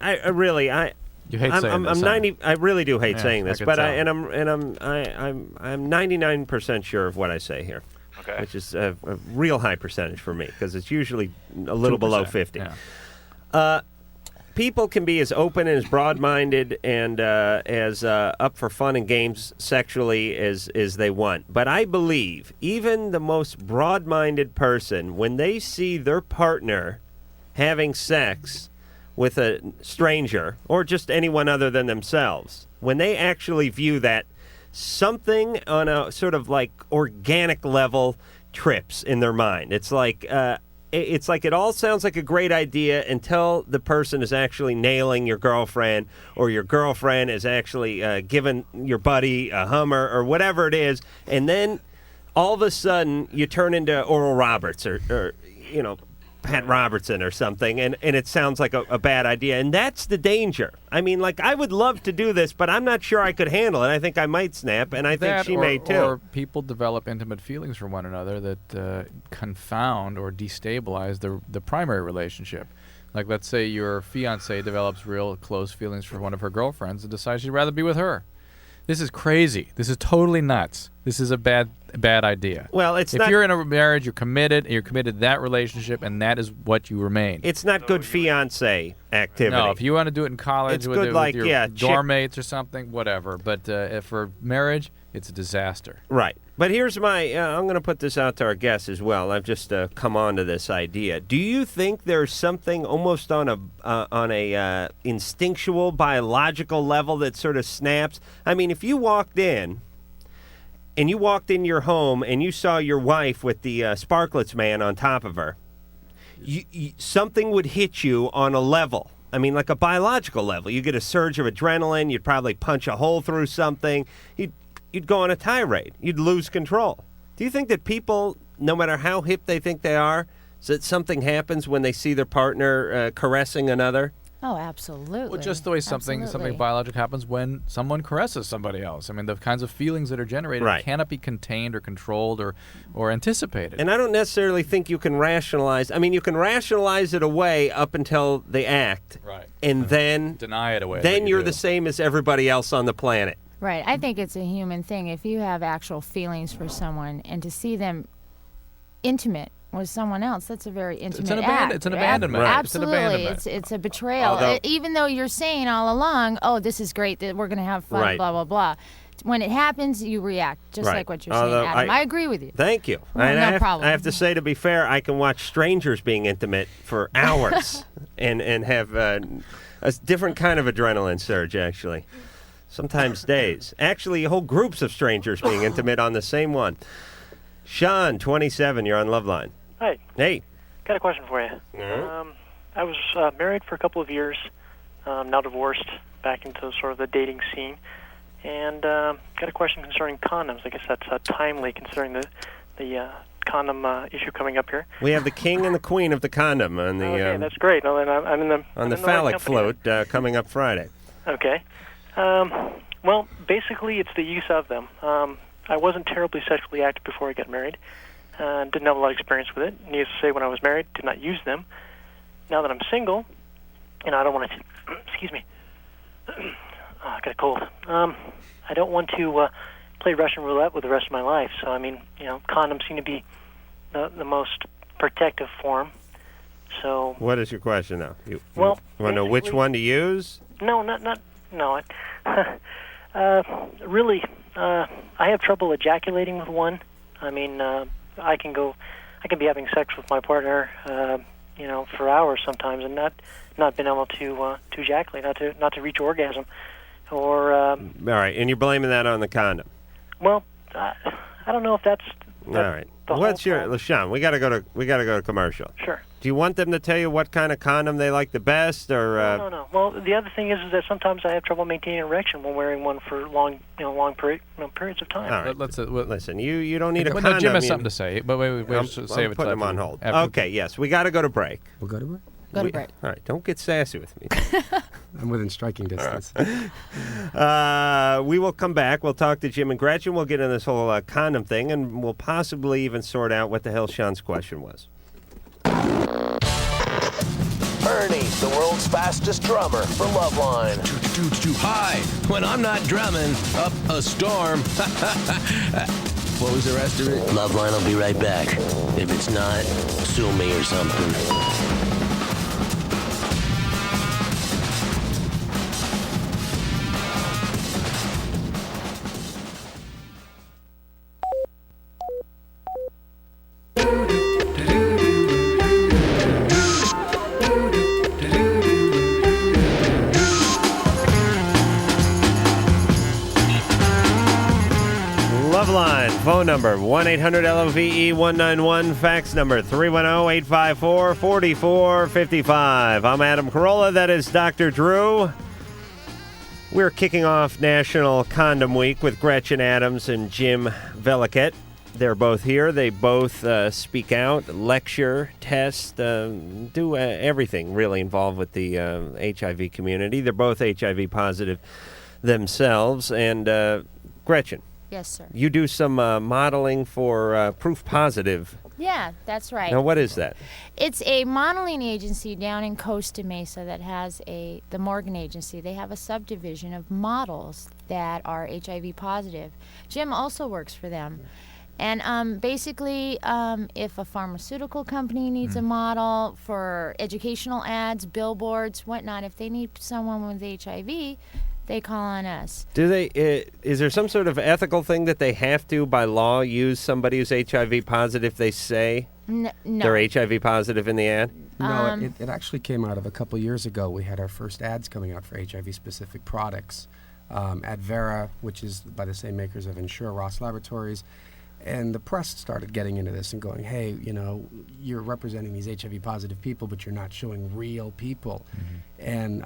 I really You hate saying I'm this. 90. I really do hate saying I this, can but tell. I'm 99% sure of what I say here. Okay. Which is a real high percentage for me because it's usually a little below 50. Yeah. people can be as open and as broad-minded and as up for fun and games sexually as they want. But I believe even the most broad-minded person, when they see their partner having sex with a stranger or just anyone other than themselves, when they actually view that, something on a sort of like organic level trips in their mind. It's like it all sounds like a great idea until the person is actually nailing your girlfriend, or your girlfriend is actually giving your buddy a Hummer or whatever it is, and then all of a sudden you turn into Oral Roberts or Pat Robertson or something, and it sounds like a bad idea, and that's the danger. I mean, like, I would love to do this, but I'm not sure I could handle it. I think I might snap, and I think she may too. Or people develop intimate feelings for one another that confound or destabilize the primary relationship. Like, let's say your fiancé develops real close feelings for one of her girlfriends and decides she'd rather be with her. This is crazy. This is totally nuts. This is a bad idea. Well, if you're in a marriage, you're committed to that relationship, and that is what you remain. It's not good fiancé activity. No, if you want to do it in college with your dorm mates or something, whatever. But for marriage, it's a disaster. Right. But here's I'm going to put this out to our guests as well. I've just come on to this idea. Do you think there's something almost on a instinctual, biological level that sort of snaps? I mean, if you walked in your home and you saw your wife with the Sparklets man on top of her, something would hit you on a level. I mean, like a biological level. You get a surge of adrenaline. You'd probably punch a hole through something. You'd go on a tirade. You'd lose control. Do you think that people, no matter how hip they think they are, that something happens when they see their partner caressing another? Oh, absolutely. Well, just the way something biological happens when someone caresses somebody else. I mean, the kinds of feelings that are generated cannot be contained or controlled or anticipated. And I don't necessarily think you can rationalize. I mean, you can rationalize it away up until they act. Right. And then deny it away. Then you're the same as everybody else on the planet. Right. I think it's a human thing. If you have actual feelings for someone and to see them intimate with someone else, that's a very intimate act. It's an abandonment. Absolutely. It's an abandonment. It's a betrayal. Even though you're saying all along, oh, this is great, that we're going to have fun, blah, blah, blah. When it happens, you react, just like what you're saying, Adam. I agree with you. Thank you. No problem. I have to say, to be fair, I can watch strangers being intimate for hours and have a different kind of adrenaline surge, actually. Sometimes days. Actually, whole groups of strangers being intimate on the same one. Sean, 27, you're on LoveLine. Hi. Hey. Got a question for you. I was married for a couple of years, now divorced, back into sort of the dating scene, and got a question concerning condoms. I guess that's timely considering the condom issue coming up here. We have the king and the queen of the condom on the. Okay, that's great. Well, then I'm in the on the phallic float coming up Friday. Okay. Well, basically, it's the use of them. I wasn't terribly sexually active before I got married. Didn't have a lot of experience with it. Needless to say, when I was married, did not use them. Now that I'm single, and I don't want to, excuse me, I got a cold. I don't want to play Russian roulette with the rest of my life. So, I mean, condoms seem to be the most protective form. So. What is your question now? You want to know which one to use? No, no. Really, I have trouble ejaculating with one. I mean, I can be having sex with my partner, for hours sometimes, and not being able to ejaculate, not to reach orgasm, or. All right, and you're blaming that on the condom. Well, I don't know if that's. All right. What's your Sean? We gotta go to commercial. Sure. Do you want them to tell you what kind of condom they like the best, or? No. Well, the other thing is that sometimes I have trouble maintaining an erection when wearing one for long periods of time. All right. Listen, you don't need a condom. No, Jim has something to say, but wait, save it. Put him on hold. Okay. Yes, we got to go to break. We'll go to break. Go to break. All right. Don't get sassy with me. I'm within striking distance. We will come back. We'll talk to Jim and Gretchen. We'll get into this whole condom thing, and we'll possibly even sort out what the hell Sean's question was. Ernie, the world's fastest drummer for LoveLine. Too high. When I'm not drumming up a storm. What was the rest of it? LoveLine will be right back. If it's not, sue me or something. LoveLine. Phone number 1-800-LOVE-191. Fax number 310-854-4455. I'm Adam Carolla. That is Dr. Drew. We're kicking off National Condom Week with Gretchen Adams and Jim Veliket. They're both here. They both speak out, lecture, test, do everything really involved with the HIV community. They're both HIV positive themselves. And Gretchen. Yes, sir. You do some modeling for Proof Positive. Yeah, that's right. Now, what is that? It's a modeling agency down in Costa Mesa that has the Morgan Agency. They have a subdivision of models that are HIV positive. Jim also works for them. And basically, if a pharmaceutical company needs a model for educational ads, billboards, whatnot, if they need someone with HIV, they call on us. Do they? Is there some sort of ethical thing that they have to, by law, use somebody who's HIV positive if they say No. they're HIV positive in the ad? No, it actually came out of a couple years ago. We had our first ads coming out for HIV-specific products. Advera, which is by the same makers of Ensure, Ross Laboratories. And the press started getting into this and going, hey, you know, you're representing these HIV-positive people, but you're not showing real people. And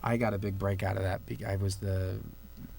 I got a big break out of that. I was the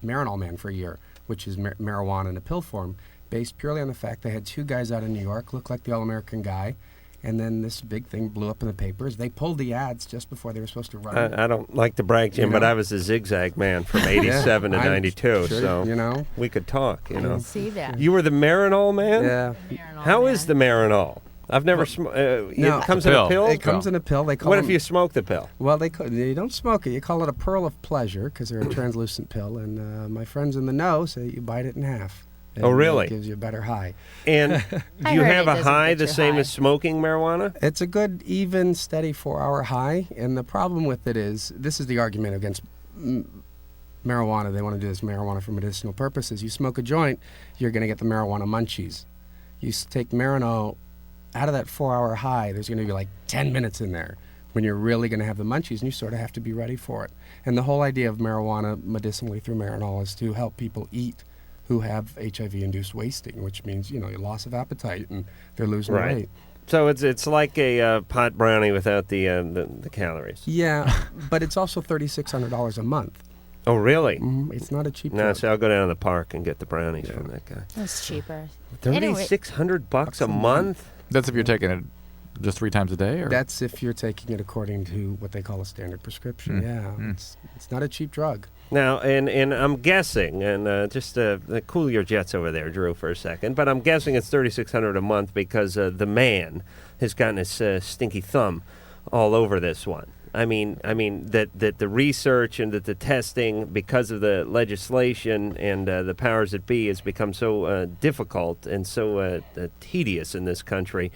Marinol man for a year, which is marijuana in a pill form, based purely on the fact they had two guys out of New York, looked like the All-American guy, and then this big thing blew up in the papers. They pulled the ads just before they were supposed to run. I don't like to brag, Jim, but I was a zigzag man from 87 to 92, sure, so you know, we could talk, you I know. can see that. You were the Marinol man? Yeah. How is the Marinol? I've never smoked. No, it comes in a pill? It comes in a pill. They call What them, if you smoke the pill? Well, you don't smoke it. You call it a pearl of pleasure because they're a translucent pill. And my friends in the know say you bite it in half. Oh, really? It gives you a better high. And do you have a high the same as smoking marijuana? It's a good, even, steady 4-hour high. And the problem with it is, this is the argument against marijuana. They want to do this marijuana for medicinal purposes. You smoke a joint, you're going to get the marijuana munchies. You take Marinol, out of that 4-hour high, there's going to be like 10 minutes in there when you're really going to have the munchies, and you sort of have to be ready for it. And the whole idea of marijuana medicinally through Marinol is to help people eat who have HIV-induced wasting, which means, you know, your loss of appetite and they're losing weight. So it's like a pot brownie without the calories. Yeah, but it's also $3,600 a month. Oh, really? It's not a cheap No, drug. so I'll go down to the park and get the brownies from that guy. It's cheaper. $3,600 a month? That's if you're taking it just 3 times a day? Or? That's if you're taking it according to what they call a standard prescription. It's not a cheap drug. Now, and I'm guessing, and just cool your jets over there, Drew, for a second, but I'm guessing it's $3,600 a month because the man has gotten his stinky thumb all over this one. I mean that the research and that the testing, because of the legislation and the powers that be, has become so difficult and so tedious in this country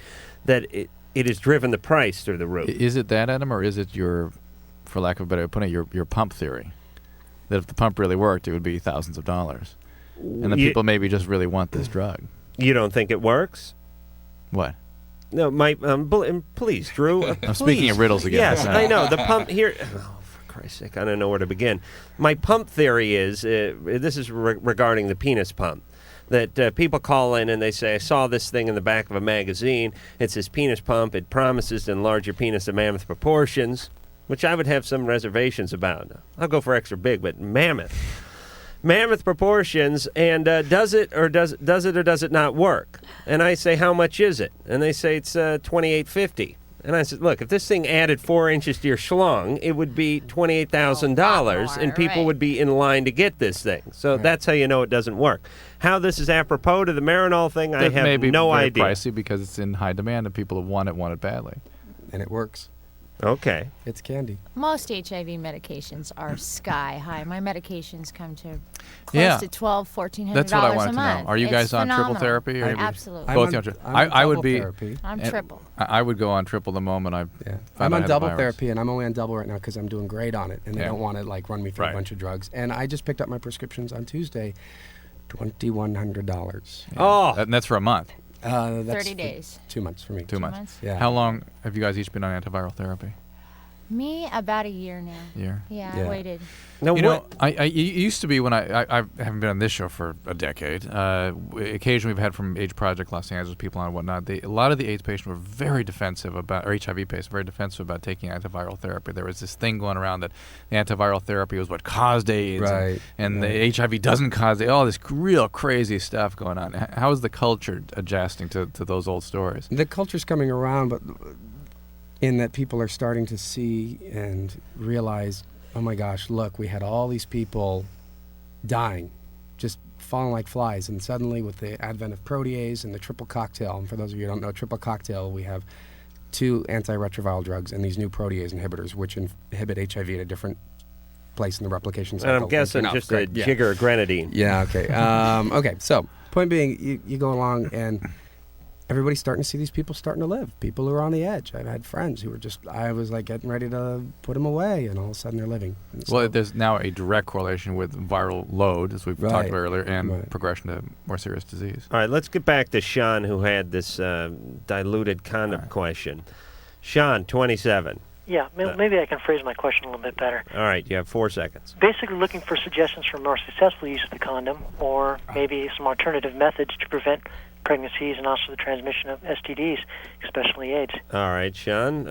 that it has driven the price through the roof. Is it that, Adam, or is it your, for lack of a better way of putting it, your pump theory? That if the pump really worked, it would be thousands of dollars. And the people maybe just really want this drug. You don't think it works? What? No, please, Drew. I'm speaking of riddles again. Yes, I know. The pump here... Oh, for Christ's sake, I don't know where to begin. My pump theory is, this is regarding the penis pump, that people call in and they say, I saw this thing in the back of a magazine. It's this penis pump. It promises to enlarge your penis to mammoth proportions, which I would have some reservations about. I'll go for extra big, but mammoth proportions, and does it or does it not work? And I say, how much is it? And they say it's $2,850. And I said, look, if this thing added 4 inches to your schlong, it would be $28,000, and people would be in line to get this thing. So that's how you know it doesn't work. How this is apropos to the Marinol thing, I have no idea. It may be pricey because it's in high demand and people want it badly. And it works. Okay. It's candy. Most HIV medications are sky high. My medications come to close to $1,200, $1,400 That's what I a wanted to month. know. Are you guys on triple therapy? Or Absolutely. I would be. I'm triple. I would go on triple the moment I'm on double therapy, and I'm only on double right now because I'm doing great on it, and they don't want to run me through a bunch of drugs. And I just picked up my prescriptions on Tuesday, $2,100. Oh, and that's for a month. That's 30 days. 2 months for me. 2 months. Yeah. How long have you guys each been on antiviral therapy? Me, about a year now. Year? Yeah, I waited. No, you know, it used to be when I haven't been on this show for a decade. Occasionally, we've had from AIDS Project Los Angeles people on and whatnot. A lot of the AIDS patients were very defensive about, or HIV patients, very defensive about taking antiviral therapy. There was this thing going around that the antiviral therapy was what caused AIDS, Right. and the HIV doesn't cause AIDS. All this real crazy stuff going on. How is the culture adjusting to those old stories? The culture's coming around, but in that people are starting to see and realize, oh my gosh, look, we had all these people dying, just falling like flies, and suddenly with the advent of protease and the triple cocktail, and for those of you who don't know, triple cocktail, we have 2 antiretroviral drugs and these new protease inhibitors, which inhibit HIV at a different place in the replication cycle. And I'm guessing just a jigger of grenadine. Yeah, okay. Okay, so point being, you go along and everybody's starting to see these people starting to live. People who are on the edge. I've had friends who were I was like getting ready to put them away, and all of a sudden they're living. And Well, there's now a direct correlation with viral load, as we've talked about earlier, and progression to more serious disease. All right, let's get back to Sean, who had this diluted condom question. Sean, 27. Yeah, maybe I can phrase my question a little bit better. All right, you have 4 seconds. Basically looking for suggestions for more successful use of the condom, or maybe some alternative methods to prevent pregnancies and also the transmission of STDs, especially AIDS. All right, Sean,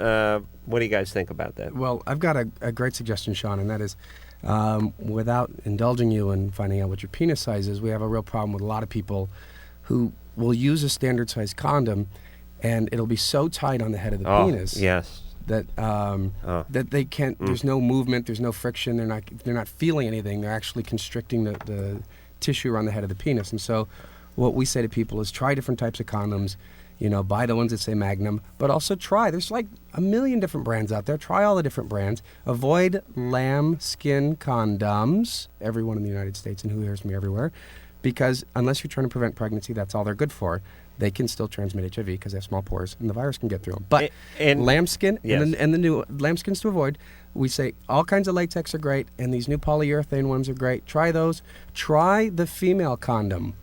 what do you guys think about that? Well, I've got a great suggestion, Sean, and that is, without indulging you in finding out what your penis size is, we have a real problem with a lot of people who will use a standard-sized condom, and it'll be so tight on the head of the penis. Yes. That that they can't. There's no movement. There's no friction. They're not feeling anything. They're actually constricting the tissue around the head of the penis. And so, what we say to people is try different types of condoms. You know, buy the ones that say Magnum, but also try. There's like a million different brands out there. Try all the different brands. Avoid lambskin condoms. Everyone in the United States and who hears me everywhere, because unless you're trying to prevent pregnancy, that's all they're good for. They can still transmit HIV because they have small pores, and the virus can get through them. But lambskin and the new lambskins to avoid. We say all kinds of latex are great, and these new polyurethane ones are great. Try those. Try the female condom,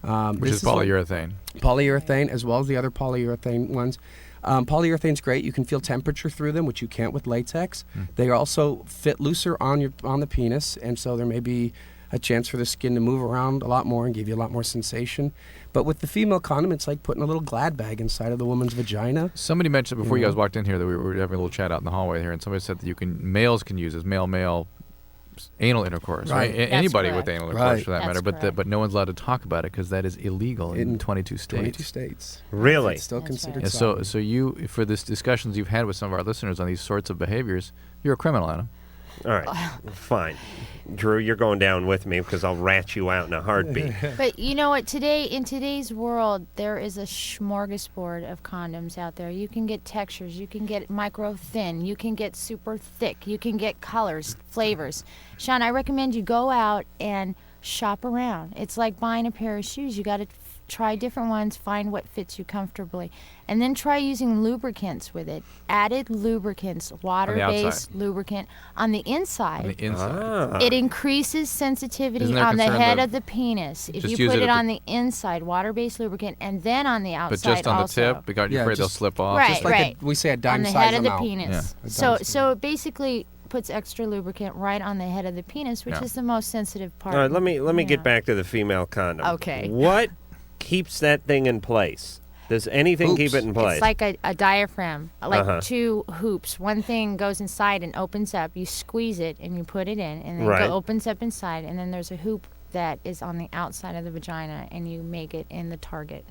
which is polyurethane. Polyurethane, as well as the other polyurethane ones. Polyurethane's great. You can feel temperature through them, which you can't with latex. They also fit looser on the penis, and so there may be a chance for the skin to move around a lot more and give you a lot more sensation. But with the female condom, it's like putting a little Glad bag inside of the woman's vagina. Somebody mentioned before you guys walked in here that we were having a little chat out in the hallway here, and somebody said that males can use this male anal intercourse. Right. Anybody with anal intercourse for that matter, but no one's allowed to talk about it because that is illegal in 22 states. 22 states. Really? It's still considered. So you, for this discussions you've had with some of our listeners on these sorts of behaviors, you're a criminal, Adam. All right, fine. Drew, you're going down with me because I'll rat you out in a heartbeat. But you know what? In today's world, there is a smorgasbord of condoms out there. You can get textures, you can get micro thin, you can get super thick, you can get colors, flavors. Sean, I recommend you go out and shop around. It's like buying a pair of shoes. You got to try different ones, find what fits you comfortably, and then try using lubricants with it. Added lubricants, water-based lubricant on the inside. On the inside. It increases sensitivity on the head of the penis. If you put it on the inside, water-based lubricant, and then on the outside but just on the tip, because you're afraid they'll slip off. Right, just like we say a dime size on the head of the amount. penis. Yeah. So it basically puts extra lubricant right on the head of the penis, which is the most sensitive part. All right, let me get back to the female condom. Okay. What keeps that thing in place? Does anything keep it in place? It's like a diaphragm, like 2 hoops. One thing goes inside and opens up. You squeeze it and you put it in, and then it opens up inside. And then there's a hoop that is on the outside of the vagina, and you make it in the target,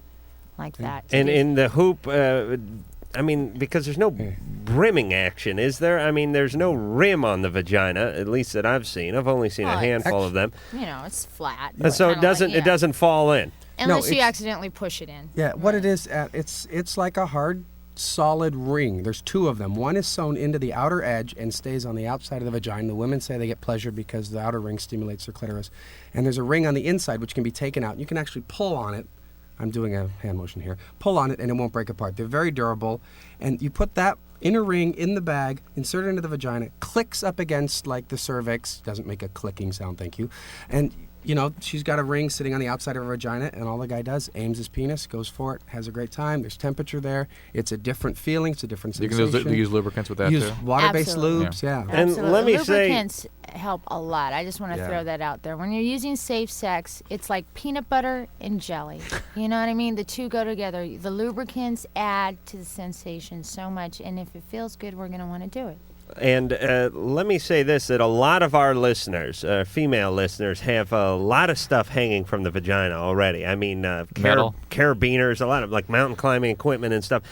like that. And in the hoop, I mean, because there's no brimming action, is there? I mean, there's no rim on the vagina, at least that I've seen. I've only seen a handful of them. You know, it's flat. And so it doesn't fall in. Unless you accidentally push it in. Yeah, what it is, it's like a hard, solid ring. There's 2 of them. One is sewn into the outer edge and stays on the outside of the vagina. The women say they get pleasure because the outer ring stimulates their clitoris. And there's a ring on the inside which can be taken out. You can actually pull on it. I'm doing a hand motion here. Pull on it and it won't break apart. They're very durable. And you put that inner ring in the bag, insert it into the vagina, clicks up against like the cervix. Doesn't make a clicking sound, thank you. And you know, she's got a ring sitting on the outside of her vagina, and all the guy does, aims his penis, goes for it, has a great time. There's temperature there. It's a different feeling. It's a different sensation. You can use lubricants with that, use too? water-based Absolutely. lubes, yeah. And Absolutely. let me Lubricants help a lot. I just want to Yeah. throw that out there. When you're using safe sex, it's like peanut butter and jelly. You know what I mean? The two go together. The lubricants add to the sensation so much, and if it feels good, we're going to want to do it. And let me say this, that a lot of our listeners, female listeners, have a lot of stuff hanging from the vagina already. I mean, Metal. carabiners, a lot of like mountain climbing equipment and stuff.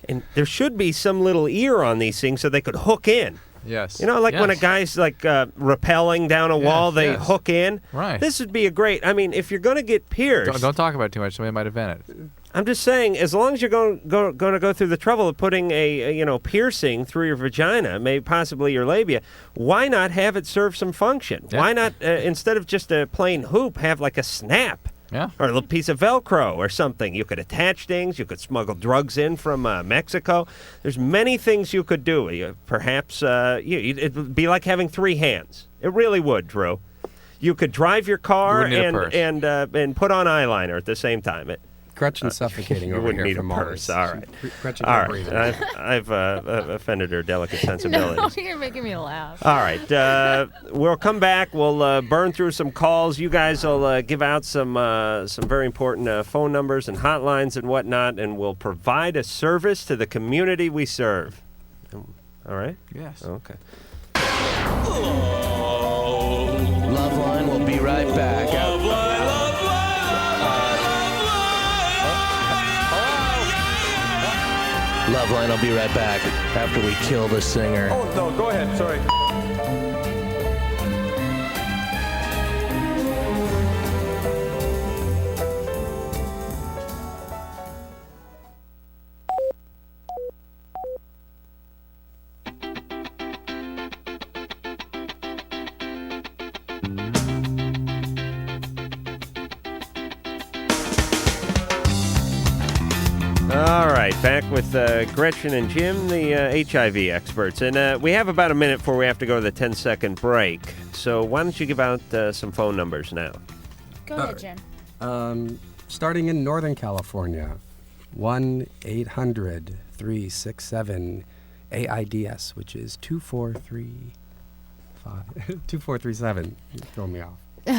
And there should be some little ear on these things so they could hook in. Yes. You know, like when a Yes. guy's like rappelling down a wall, they yes. hook in. Right. This would be a great, I mean, if you're going to get pierced. Don't talk about it too much. Somebody might invent it. I'm just saying, as long as you're going to go through the trouble of putting a piercing through your vagina, maybe possibly your labia, why not have it serve some function? Yeah. Why not, instead of just a plain hoop, have like a snap? Yeah. Or a little piece of Velcro or something. You could attach things. You could smuggle drugs in from Mexico. There's many things you could do. Perhaps it would be like having three hands. It really would, Drew. You could drive your car You wouldn't need a purse. and put on eyeliner at the same time. Gretchen's suffocating You over wouldn't here need from a all purse. this. All right. Gretchen All can't right. breathe. I've offended her delicate sensibilities. No, you're making me laugh. All right. We'll come back. We'll burn through some calls. You guys will give out some very important phone numbers and hotlines and whatnot, and we'll provide a service to the community we serve. All right? Yes. Okay. LoveLine will be right back. LoveLine will be right back after we kill the singer. Oh, no, go ahead. Sorry. All right, back with Gretchen and Jim, the HIV experts. And we have about a minute before we have to go to the 10-second break. So why don't you give out some phone numbers now? Go ahead, Jim. Starting in Northern California, 1-800-367-AIDS, which is 2437. You're throwing me off.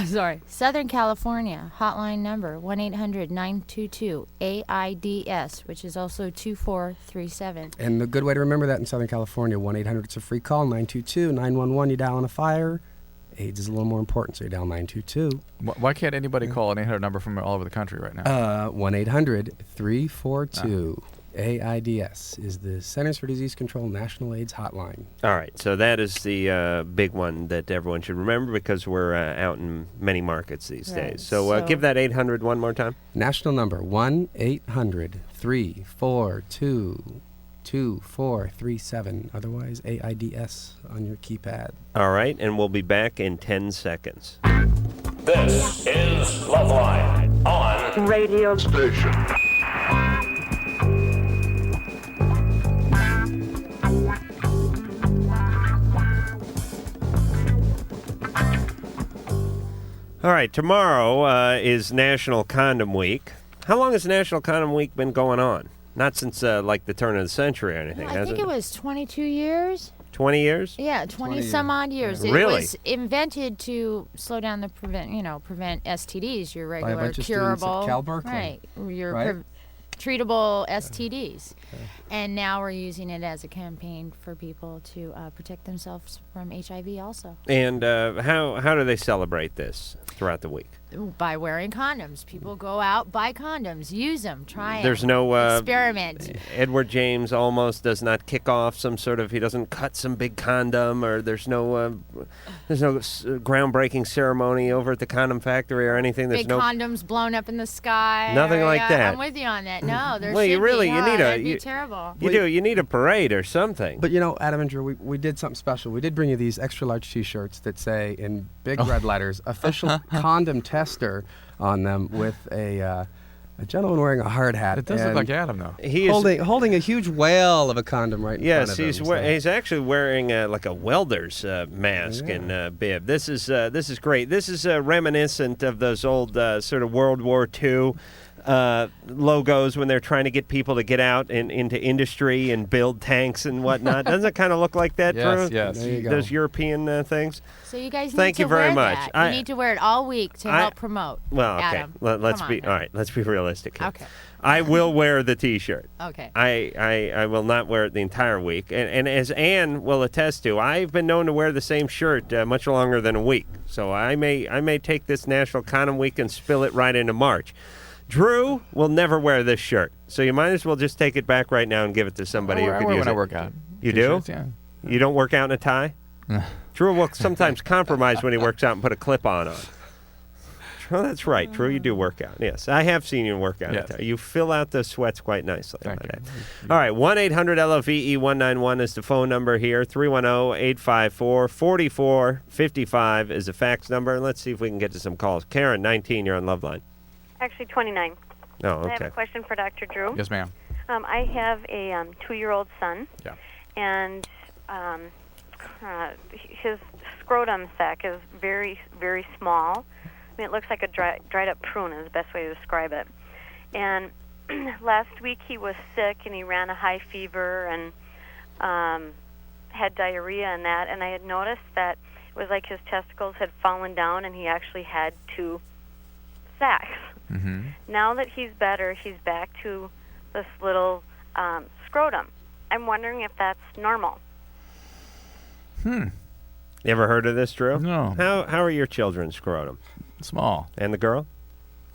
Sorry. Southern California, hotline number 1-800-922-AIDS, which is also 2437. And the good way to remember that in Southern California, 1-800, it's a free call, 922-911, you dial on a fire. AIDS is a little more important, so you dial 922. Why can't anybody call an 800 number from all over the country right now? 1-800-342-AIDS is the Centers for Disease Control National AIDS Hotline. All right, so that is the big one that everyone should remember because we're out in many markets these days. So give that 800 one more time. National number, 1-800-342-2437. Otherwise, AIDS on your keypad. All right, and we'll be back in 10 seconds. This is LoveLine on Radio Station. All right, tomorrow is National Condom Week. How long has National Condom Week been going on? Not since like the turn of the century or anything, I has think it was 22 years. 20 years? Yeah, 20 some odd years. It Really? was invented to slow down the prevent STDs, your By a regular bunch of students at curable, Cal Berkeley. right? Your Right? treatable STDs. And now we're using it as a campaign for people to protect themselves from HIV also. And how do they celebrate this throughout the week? By wearing condoms. People go out, buy condoms, use them, try them. There's no experiment. Edward James almost does not kick off some sort of, he doesn't cut some big condom, or there's no groundbreaking ceremony over at the condom factory or anything. There's Big no condoms blown up in the sky. Nothing like that. I'm with you on that. No, there Well, you should really- be. you need that'd a- be you- terrible. You need a parade or something. But you know, Adam and Drew, we did something special. We did bring you these extra large T-shirts that say in big red letters, "Official Condom Tester" on them with a A gentleman wearing a hard hat. It does look like Adam, though. He is holding a huge whale of a condom right in front of him. Yes, he's actually wearing like a welder's mask and bib. This is great. This is reminiscent of those old sort of World War II logos when they're trying to get people to get out into industry and build tanks and whatnot. Doesn't it kind of look like that, Drew? Yes. There you go. Those European things. So you guys need Thank to you very wear much. that. You need to wear it all week to help promote. Well, okay. Adam. Let's Come be on all right. Let's be realistic here. Okay. I will wear the T-shirt. Okay. I will not wear it the entire week. And as Ann will attest to, I've been known to wear the same shirt much longer than a week. So I may take this National Condom Week and spill it right into March. Drew will never wear this shirt. So you might as well just take it back right now and give it to somebody who I could wear use when it. I work out. You do? T-shirts, yeah. You don't work out in a tie? Drew will sometimes compromise when he works out and put a clip-on on. Oh, that's right. Drew, you do work out. Yes, I have seen you work out. Yes. You fill out the sweats quite nicely. Thank you. All right, 1-800-LOVE-191 is the phone number here. 310-854-4455 is the fax number. And let's see if we can get to some calls. Karen, 19, you're on LoveLine. Actually, 29. Oh, I have okay. a question for Dr. Drew. Yes, ma'am. I have a 2-year-old son. Yeah. And his scrotum sac is very, very small. I mean, it looks like a dried up prune is the best way to describe it. And last week he was sick and he ran a high fever and had diarrhea and that. And I had noticed that it was like his testicles had fallen down and he actually had 2 sacs. Mm-hmm. Now that he's better, he's back to this little scrotum. I'm wondering if that's normal. You ever heard of this, Drew? No. How are your children's scrotum? Small. And the girl?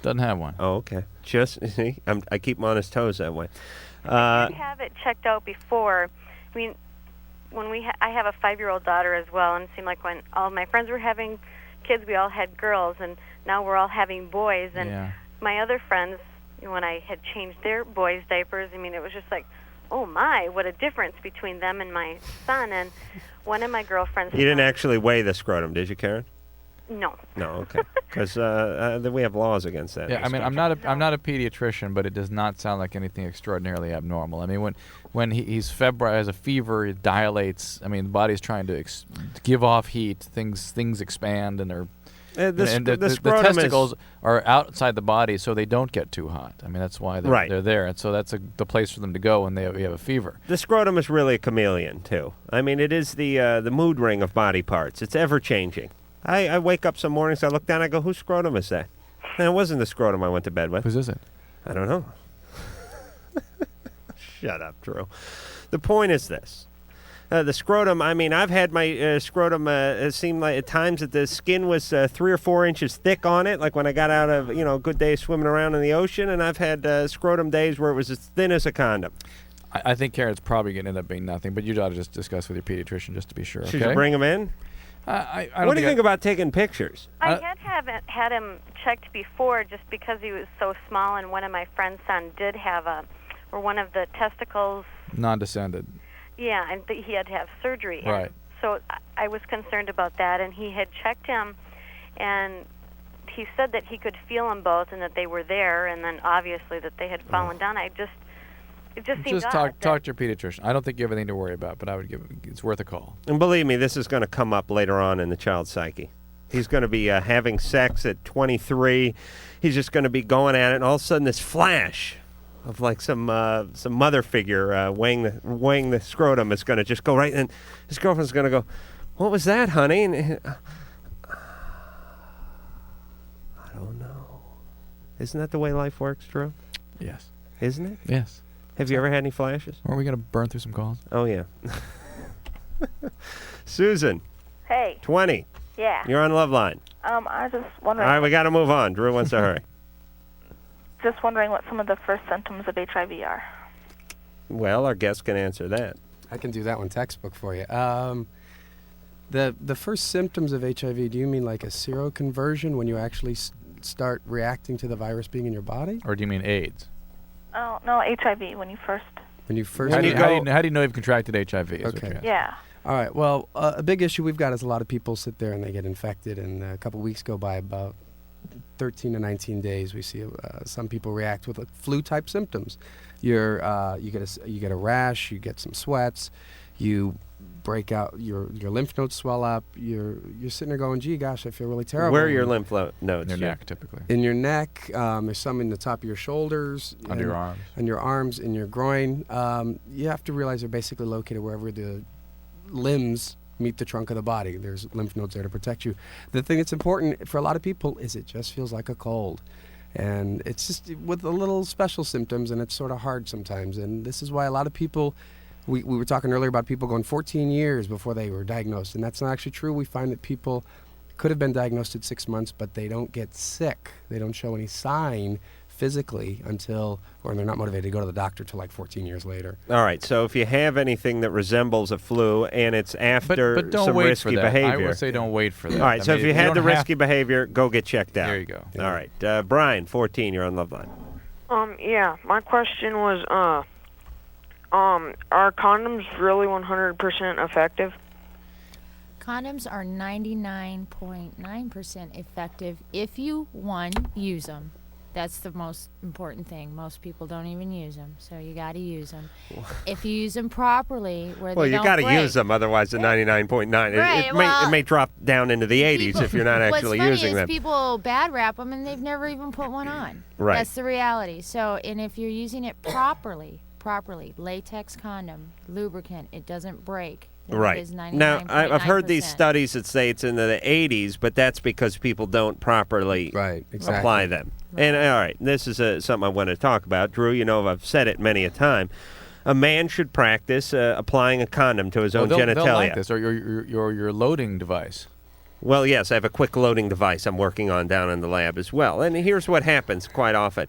Doesn't have one. Oh, okay. Just see, I keep him on his toes that way. I did have it checked out before. I mean, when I have a 5-year-old daughter as well, and it seemed like when all my friends were having kids, we all had girls, and now we're all having boys. And my other friends, when I had changed their boys' diapers, I mean, it was just like, oh my, what a difference between them and my son. And one of my girlfriends. You didn't actually weigh the scrotum, did you, Karen? No. No, okay. Because we have laws against that. Yeah, I mean, I'm not a pediatrician, but it does not sound like anything extraordinarily abnormal. I mean, when he's febrile, has a fever, it dilates. I mean, the body's trying to give off heat. Things expand, and they're the testicles are outside the body, so they don't get too hot. I mean, that's why they're there, and so that's the place for them to go when we have a fever. The scrotum is really a chameleon too. I mean, it is the mood ring of body parts. It's ever changing. I wake up some mornings, I look down, I go, whose scrotum is that? And it wasn't the scrotum I went to bed with. Whose is it? I don't know. Shut up, Drew. The point is this. The scrotum, I mean, I've had my scrotum, it seemed like at times that the skin was 3 or 4 inches thick on it, like when I got out of, a good day swimming around in the ocean, and I've had scrotum days where it was as thin as a condom. I think Karen's probably going to end up being nothing, but you ought to just discuss with your pediatrician just to be sure. Should you bring him in? I don't what do you think about taking pictures? I had him checked before just because he was so small, and one of my friend's son did have one of the testicles. Non-descended. Yeah, and he had to have surgery. Right. And so I was concerned about that, and he had checked him, and he said that he could feel them both and that they were there, and then obviously that they had fallen down. It just seemed odd. Talk to your pediatrician. I don't think you have anything to worry about, but I would it's worth a call. And believe me, this is going to come up later on in the child's psyche. He's going to be having sex at 23. He's just going to be going at it, and all of a sudden this flash of like some mother figure weighing the scrotum is going to just go right, and his girlfriend's going to go, "What was that, honey?" And I don't know. Isn't that the way life works, Drew? Yes. Isn't it? Yes. Have you ever had any flashes? Or are we going to burn through some calls? Oh, yeah. Susan. Hey. 20. Yeah. You're on LoveLine. I was just wondering. All right, we got to move on. Drew wants to hurry. Just wondering what some of the first symptoms of HIV are. Well, our guest can answer that. I can do that one textbook for you. The first symptoms of HIV, do you mean like a seroconversion when you actually start reacting to the virus being in your body? Or do you mean AIDS? Oh, no, HIV when you first. When you first how do you know you've contracted HIV? Okay. Yeah. All right. Well, a big issue we've got is a lot of people sit there and they get infected, and a couple weeks go by 13 to 19 days, we see some people react with flu-type symptoms. You get a rash, you get some sweats, you break out, your lymph nodes swell up. You're sitting there going, "Gee, gosh, I feel really terrible." Where are your lymph nodes? In your neck, typically. In your neck. There's some in the top of your shoulders. Under your arms. On your arms, in your groin. You have to realize they're basically located wherever the limbs meet the trunk of the body. There's lymph nodes there to protect you. The thing that's important for a lot of people is it just feels like a cold. And it's just with a little special symptoms, and it's sort of hard sometimes. And this is why a lot of people, we were talking earlier about people going 14 years before they were diagnosed, and that's not actually true. We find that people could have been diagnosed at 6 months, but they don't get sick. They don't show any sign physically or they're not motivated to go to the doctor till like 14 years later. All right, so if you have anything that resembles a flu and it's after but don't some wait risky for that. behavior. I would say don't wait for that. All right, I so mean, if you had don't the have- risky behavior, go get checked out. There you go. All right, Brian, 14, you're on LoveLine. Yeah, my question was, are condoms really 100% effective? Condoms are 99.9% effective if you, one, use them. That's the most important thing. Most people don't even use them, so you got to use them. If you use them properly, Well, they you don't got to break. use them, otherwise the 99.9. Right, It may drop down into the 80s if you're not actually what's using funny them. is people bad rap them and they've never even put one on. Right. That's the reality. So, and if you're using it properly, latex condom, lubricant, it doesn't break. It Right. is Now, I've heard these 99.9%. studies that say it's in the 80s, but that's because people don't properly apply them. And all right, this is something I want to talk about. Drew, you know I've said it many a time. A man should practice applying a condom to his own genitalia. They'll like this, or your loading device. Well, yes, I have a quick loading device I'm working on down in the lab as well. And here's what happens quite often.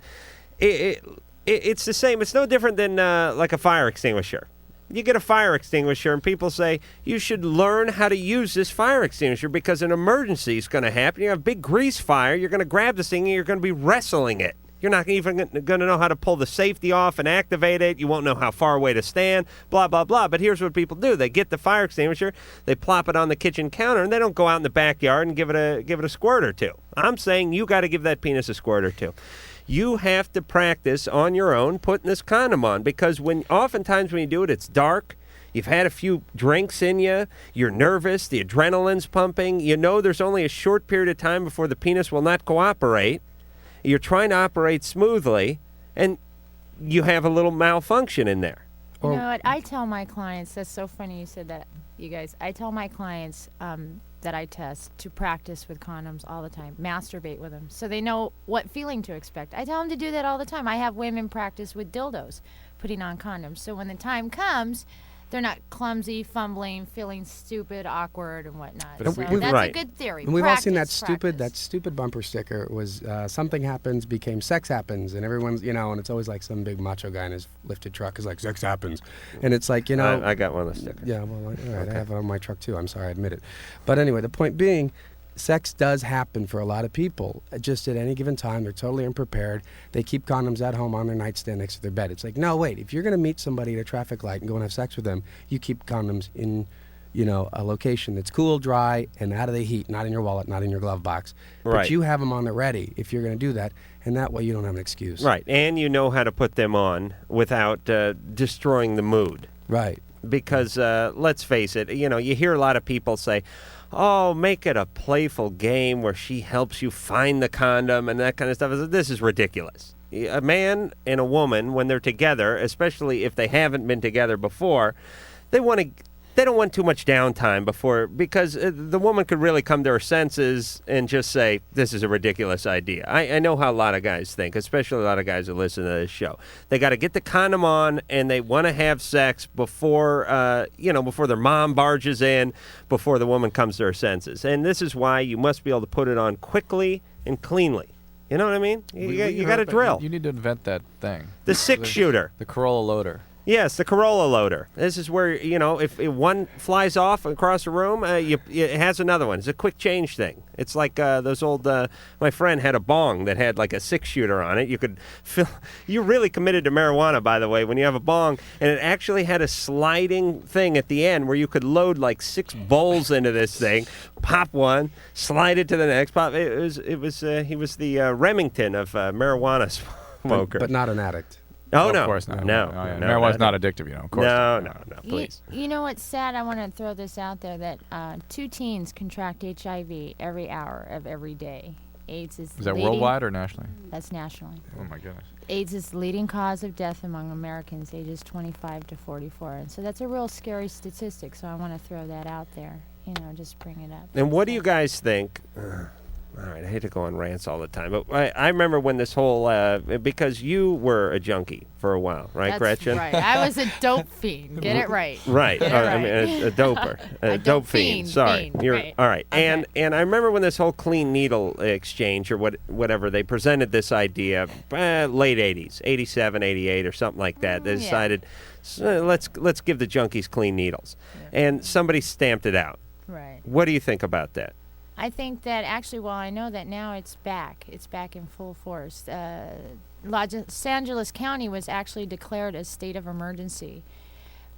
It's the same. It's no different than like a fire extinguisher. You get a fire extinguisher, and people say, you should learn how to use this fire extinguisher because an emergency is going to happen. You have a big grease fire. You're going to grab this thing, and you're going to be wrestling it. You're not even going to know how to pull the safety off and activate it. You won't know how far away to stand, blah, blah, blah. But here's what people do. They get the fire extinguisher, they plop it on the kitchen counter, and they don't go out in the backyard and give it a squirt or two. I'm saying you got to give that penis a squirt or two. You have to practice on your own putting this condom on because oftentimes when you do it, it's dark. You've had a few drinks in you. You're nervous. The adrenaline's pumping. You know there's only a short period of time before the penis will not cooperate. You're trying to operate smoothly, and you have a little malfunction in there. You know what? I tell my clients, that's so funny you said that, you guys. I tell my clients that I test to practice with condoms all the time, masturbate with them, so they know what feeling to expect. I tell them to do that all the time. I have women practice with dildos, putting on condoms, so when the time comes, they're not clumsy, fumbling, feeling stupid, awkward, and whatnot. So that's a good theory. And we've all seen that Practice. stupid bumper sticker. It was something happens became sex happens, and everyone's and it's always like some big macho guy in his lifted truck is like sex happens, and it's like I got one of those stickers. Yeah, well, all right, I have it on my truck too. I'm sorry, I admit it, but anyway, the point being, sex does happen for a lot of people. Just at any given time, they're totally unprepared. They keep condoms at home on their nightstand next to their bed. It's like, no, wait. If you're going to meet somebody at a traffic light and go and have sex with them, you keep condoms in, a location that's cool, dry, and out of the heat, not in your wallet, not in your glove box. Right. But you have them on the ready if you're going to do that, and that way you don't have an excuse. Right, and you know how to put them on without destroying the mood. Right. Because let's face it, you hear a lot of people say, oh, make it a playful game where she helps you find the condom and that kind of stuff. This is ridiculous. A man and a woman, when they're together, especially if they haven't been together before, they don't want too much downtime because the woman could really come to her senses and just say, this is a ridiculous idea. I know how a lot of guys think, especially a lot of guys who listen to this show. They got to get the condom on, and they want to have sex before their mom barges in, before the woman comes to her senses. And this is why you must be able to put it on quickly and cleanly. You know what I mean? You got to drill. You need to invent that thing. The six-shooter. The Corolla loader. Yes, the Corolla loader. This is where, if one flies off across the room, it has another one. It's a quick change thing. It's like those old, my friend had a bong that had like a 6-shooter on it. You could fill, you're really committed to marijuana, by the way, when you have a bong. And it actually had a sliding thing at the end where you could load like 6 bowls into this thing, pop one, slide it to the next, pop. He was the Remington of marijuana smokers. But not an addict. Oh, Of no. course not. No. Marijuana's not addictive, Of course No, not. no, please. You know what's sad? I want to throw this out there that 2 teens contract HIV every hour of every day. AIDS is that leading, worldwide or nationally? That's nationally. Oh, my goodness. AIDS is the leading cause of death among Americans ages 25 to 44. And so that's a real scary statistic, so I want to throw that out there. Just bring it up. And what do you guys think? All right, I hate to go on rants all the time, but I remember when this whole, because you were a junkie for a while, right, That's Gretchen? right. I was a dope fiend. Get it right. Right. Get it I right. mean, a doper. A dope fiend. Sorry. You're right. all right. Okay. And I remember when this whole clean needle exchange or whatever, they presented this idea, late 80s, 87, 88 or something like that. They decided, let's give the junkies clean needles. Yeah. And somebody stamped it out. Right. What do you think about that? I think that actually, well, I know that now it's back. It's back in full force. Los Angeles County was actually declared a state of emergency,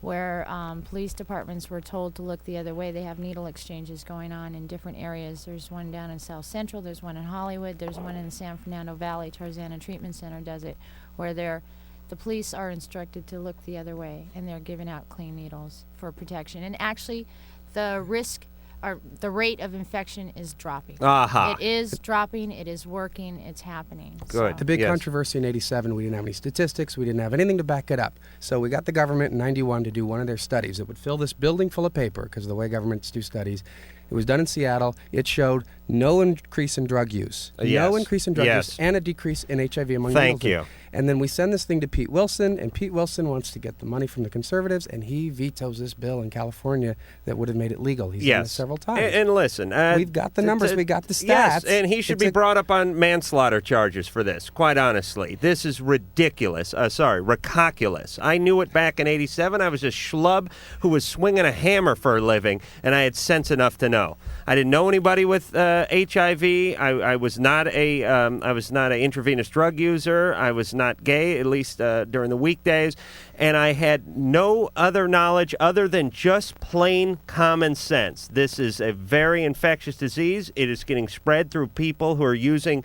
where police departments were told to look the other way. They have needle exchanges going on in different areas. There's one down in South Central. There's one in Hollywood. There's one in the San Fernando Valley. Tarzana Treatment Center does it, where the police are instructed to look the other way, and they're giving out clean needles for protection. And actually, the rate of infection is dropping. Aha. It is dropping. It is working. It's happening. Good. The big controversy in 87, we didn't have any statistics. We didn't have anything to back it up. So we got the government in 91 to do one of their studies. It would fill this building full of paper because of the way governments do studies. It was done in Seattle. It showed no increase in drug use. No increase in drug use and a decrease in HIV among Thank adults. you. And then we send this thing to Pete Wilson, and Pete Wilson wants to get the money from the conservatives, and he vetoes this bill in California that would have made it legal. He's done this several times. And listen, we've got the numbers, we got the stats. Yes, and he should be brought up on manslaughter charges for this, quite honestly. This is ridiculous. Ridiculous. I knew it back in 87. I was a schlub who was swinging a hammer for a living, and I had sense enough to know. I didn't know anybody with HIV. I was not an intravenous drug user. I was not gay, at least during the weekdays, and I had no other knowledge other than just plain common sense. This is a very infectious disease. It is getting spread through people who are using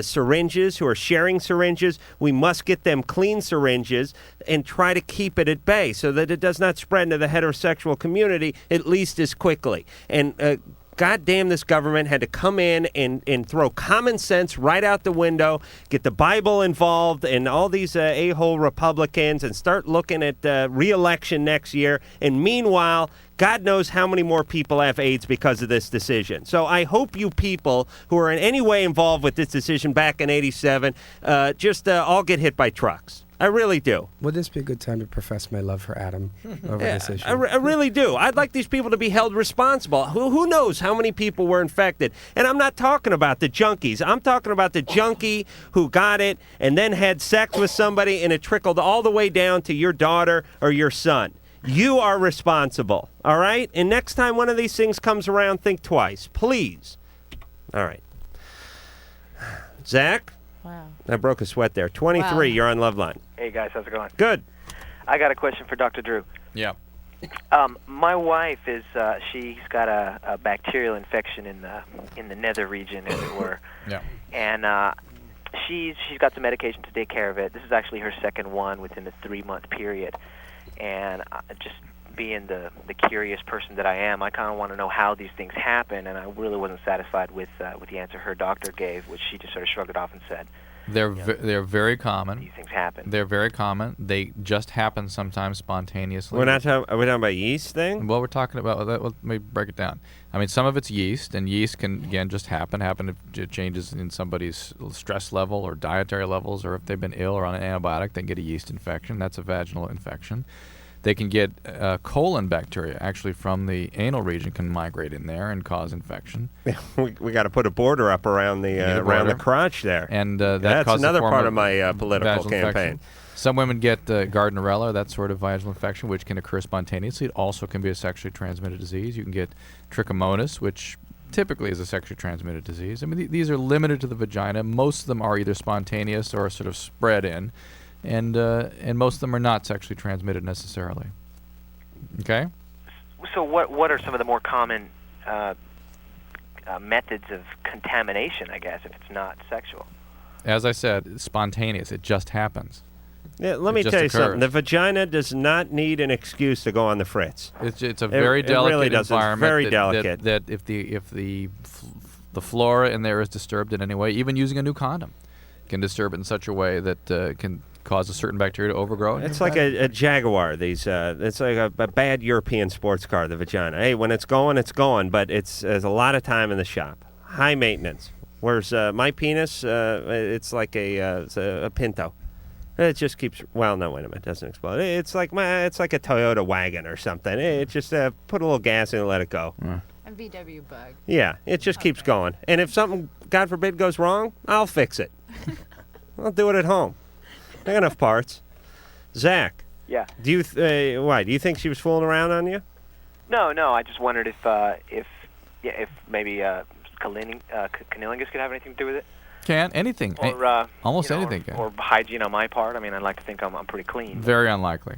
syringes, who are sharing syringes. We must get them clean syringes and try to keep it at bay so that it does not spread into the heterosexual community, at least as quickly. And God damn, this government had to come in and throw common sense right out the window, get the Bible involved and all these a-hole Republicans and start looking at re-election next year. And meanwhile, God knows how many more people have AIDS because of this decision. So I hope you people who are in any way involved with this decision back in 87 just all get hit by trucks. I really do. Would this be a good time to profess my love for Adam over this issue? I really do. I'd like these people to be held responsible. Who knows how many people were infected? And I'm not talking about the junkies. I'm talking about the junkie who got it and then had sex with somebody and it trickled all the way down to your daughter or your son. You are responsible, all right? And next time one of these things comes around, think twice, please. All right. Zach? Wow. I broke a sweat there. 23, Wow. You're on LoveLine. Hey guys, how's it going? Good. I got a question for Dr. Drew. Yeah. My wife is she's got a bacterial infection in the nether region, as it were. Yeah. And she's got some medication to take care of it. This is actually her second one within the 3-month period. And just being the curious person that I am, I kind of want to know how these things happen, and I really wasn't satisfied with the answer her doctor gave, which she just sort of shrugged it off and said, They're very common. these things happen. They're very common. They just happen sometimes spontaneously. Are we talking about yeast thing? Well, we're talking about that. Let me break it down. I mean, some of it's yeast, and yeast can, again, just happen if it changes in somebody's stress level or dietary levels, or if they've been ill or on an antibiotic, they get a yeast infection. That's a vaginal infection. They can get colon bacteria, actually from the anal region, can migrate in there and cause infection. we got to put a border up around the crotch there. And that's causes another a form part of my political vaginal campaign. infection. Some women get Gardnerella, that sort of vaginal infection, which can occur spontaneously. It also can be a sexually transmitted disease. You can get trichomonas, which typically is a sexually transmitted disease. I mean, these are limited to the vagina. Most of them are either spontaneous or sort of spread in, and most of them are not sexually transmitted necessarily. Okay? So what are some of the more common methods of contamination, I guess, if it's not sexual? As I said, it's spontaneous. It just happens. Yeah, let me tell you something. The vagina does not need an excuse to go on the fritz. It's a very delicate really environment. It's very delicate. That if the flora in there is disturbed in any way, even using a new condom can disturb it in such a way that can cause a certain bacteria to overgrow. It's like a Jaguar. It's like a bad European sports car. The vagina. Hey, when it's going, but there's a lot of time in the shop. High maintenance. Whereas my penis, it's like it's a Pinto. It just keeps. Well, no, wait a minute. It doesn't explode. It's like a Toyota wagon or something. It just put a little gas in and let it go. A VW Bug. Yeah, it just keeps going. And if something, God forbid, goes wrong, I'll fix it. I'll do it at home. I got enough parts. Zach. Yeah. Do you why? Do you think she was fooling around on you? No. I just wondered if maybe cunnilingus could have anything to do with it. Can anything? Or almost anything. Or hygiene on my part. I mean, I'd like to think I'm pretty clean. Very unlikely.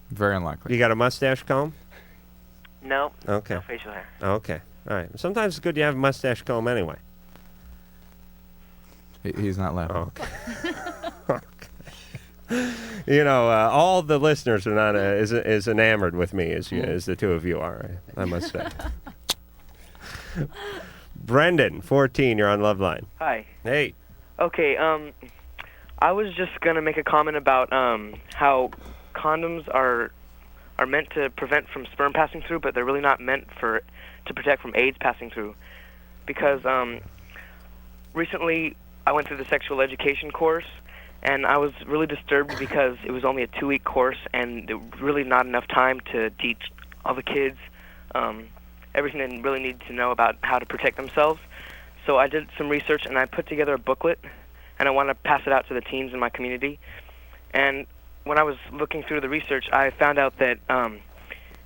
Very unlikely. You got a mustache comb? No. Okay. No facial hair. Okay. All right. Sometimes it's good to have a mustache comb anyway. He's not laughing. Okay. You know, all the listeners are not as enamored with me as the two of you are, I must say. Brendan, 14, you're on LoveLine. Hi. Hey. Okay, I was just going to make a comment about how condoms are meant to prevent from sperm passing through, but they're really not meant to protect from AIDS passing through. Because recently I went through the sexual education course, and I was really disturbed because it was only a 2-week course, and there was really not enough time to teach all the kids everything they really need to know about how to protect themselves. So I did some research, and I put together a booklet, and I want to pass it out to the teens in my community. And when I was looking through the research, I found out that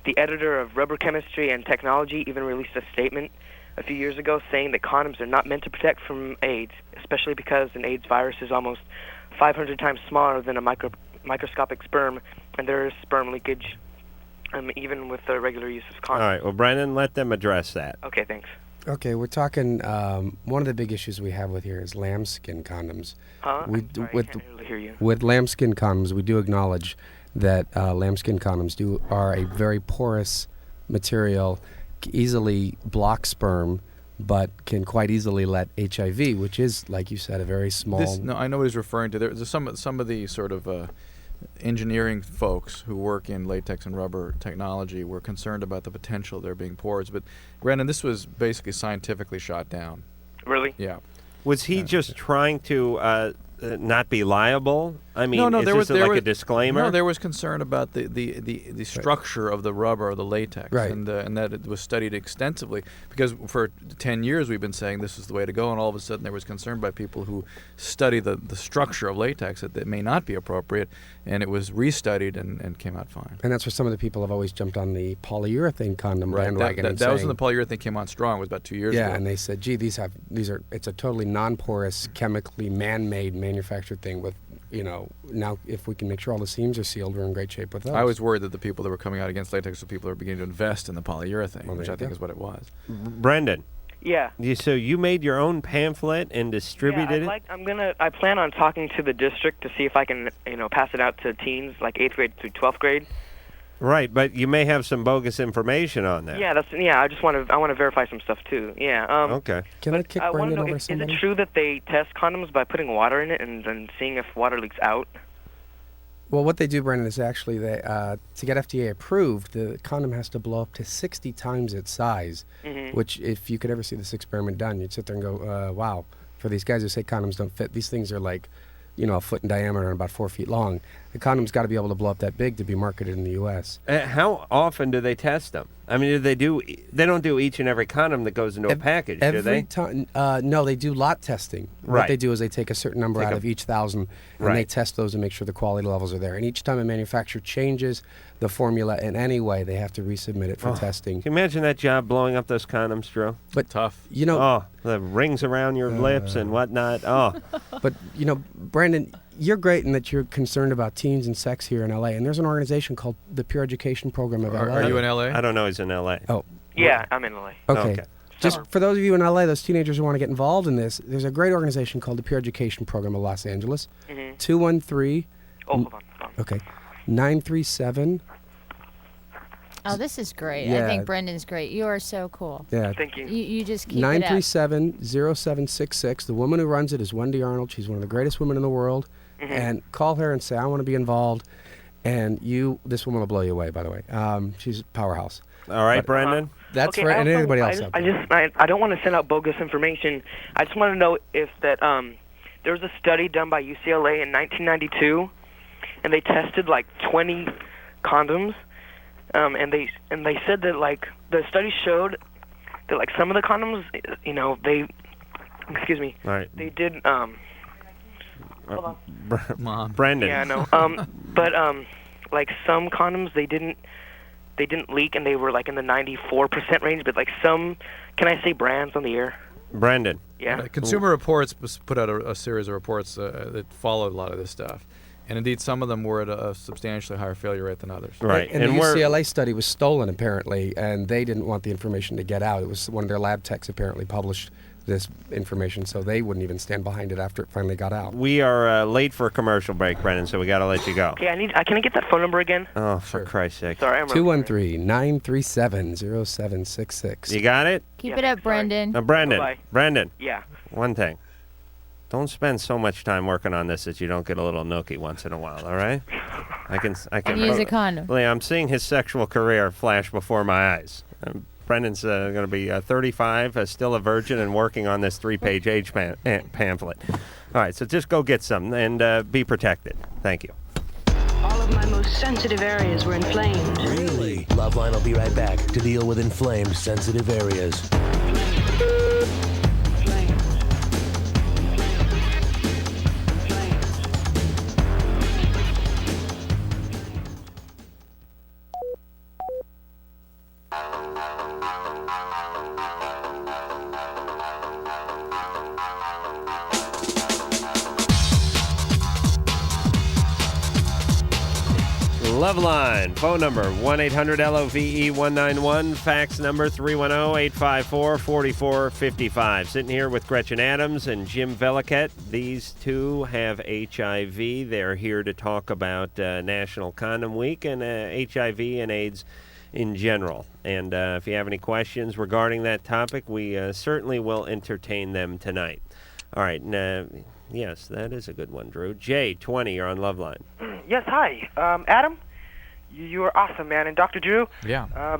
the editor of Rubber Chemistry and Technology even released a statement a few years ago saying that condoms are not meant to protect from AIDS, especially because an AIDS virus is almost 500 times smaller than a microscopic sperm, and there is sperm leakage even with the regular use of condoms. All right. Well, Brendan, let them address that. Okay, thanks. Okay, we're talking. One of the big issues we have with here is lambskin condoms. Huh? I'm sorry, I can't really hear you. With lambskin condoms, we do acknowledge that lambskin condoms are a very porous material, easily block sperm, but can quite easily let HIV, which is, like you said, a very small. No, I know what he's referring to. There's some of the sort of engineering folks who work in latex and rubber technology were concerned about the potential of there being pores. But, Brandon, this was basically scientifically shot down. Really? Yeah. Was he just trying to not be liable? I mean, no, there was a disclaimer? No, there was concern about the structure of the rubber or the latex, right. and that it was studied extensively because for 10 years we've been saying this is the way to go, and all of a sudden there was concern by people who study the structure of latex that it may not be appropriate, and it was restudied and came out fine. And that's where some of the people have always jumped on the polyurethane condom bandwagon. That was when the polyurethane came on strong. It was about 2 years ago. Yeah, and they said, gee, it's a totally non-porous, chemically man-made manufactured thing with, now if we can make sure all the seams are sealed, we're in great shape with those. I was worried that the people that were coming out against latex were people that were beginning to invest in the polyurethane, which I think is what it was. Brendan. Yeah. So you made your own pamphlet and distributed it? I plan on talking to the district to see if I can, pass it out to teens like 8th grade through 12th grade. Right, but you may have some bogus information on that. Yeah, I want to verify some stuff too. Yeah. Okay. Can I kick Brendan over somebody? Is it true that they test condoms by putting water in it and then seeing if water leaks out? Well, what they do, Brendan, is actually to get FDA approved, the condom has to blow up to 60 times its size, which if you could ever see this experiment done, you'd sit there and go, wow, for these guys who say condoms don't fit, these things are like a foot in diameter and about 4 feet long. The condom's got to be able to blow up that big to be marketed in the U.S. How often do they test them? I mean, they don't do each and every condom that goes into a package, do Every they? time, no, they do lot testing. Right. What they do is they take a certain number out of each 1,000, and they test those and make sure the quality levels are there. And each time a manufacturer changes the formula in any way, they have to resubmit it for testing. Can you imagine that job blowing up those condoms, Drew? But tough. The rings around your lips and whatnot. Oh. But, Brandon, you're great in that you're concerned about teens and sex here in L.A., and there's an organization called the Pure Education Program of L.A. Are you in L.A.? I don't know. He's in L.A. Oh. Yeah, I'm in LA. Okay. Just for those of you in LA, those teenagers who want to get involved in this, there's a great organization called the Pure Education Program of Los Angeles. 213. Oh, hold on. Okay. 937. Oh, this is great. Yeah. I think Brendan's great. You are so cool. Yeah. Thank you. You just keep it up. 937-0766. The woman who runs it is Wendy Arnold. She's one of the greatest women in the world. And call her and say, I want to be involved. And this woman will blow you away, by the way. She's a powerhouse. All right, Brendan. That's for anybody else out there. I don't want to send out bogus information. I just want to know if that there was a study done by UCLA in 1992, and they tested like 20 condoms, and they said that like the study showed that like some of the condoms, they did hold on. Brendan. Yeah, I know. But like some condoms they didn't leak, and they were like in the 94% range. But like some, can I say brands on the air? Brendan. Yeah. Consumer Reports put out a series of reports that followed a lot of this stuff. And indeed, some of them were at a substantially higher failure rate than others. Right. And the UCLA study was stolen, apparently, and they didn't want the information to get out. It was one of their lab techs apparently published this information, so they wouldn't even stand behind it after it finally got out. We are late for a commercial break, Brendan, so we got to let you go. Okay, can I get that phone number again? Oh, for Christ's sake. Sorry, I'm 213-937-0766. You got it? Keep it up, Brendan. Brendan. Bye-bye. Brendan. Yeah. One thing. Don't spend so much time working on this that you don't get a little nookie once in a while, all right? I can use a condom. I'm seeing his sexual career flash before my eyes. Brendan's going to be 35, still a virgin, and working on this 3-page age pamphlet. All right, so just go get some and be protected. Thank you. All of my most sensitive areas were inflamed. Really? LoveLine will be right back to deal with inflamed, sensitive areas. LoveLine, phone number 1-800-LOVE-191, fax number 310-854-4455. Sitting here with Gretchen Adams and Jim Veliket. These two have HIV. They're here to talk about National Condom Week and HIV and AIDS in general. And if you have any questions regarding that topic, we certainly will entertain them tonight. All right, yes, that is a good one, Drew. Jay, 20, you're on LoveLine. Yes, hi. Adam, you are awesome, man. And Dr. Drew, yeah,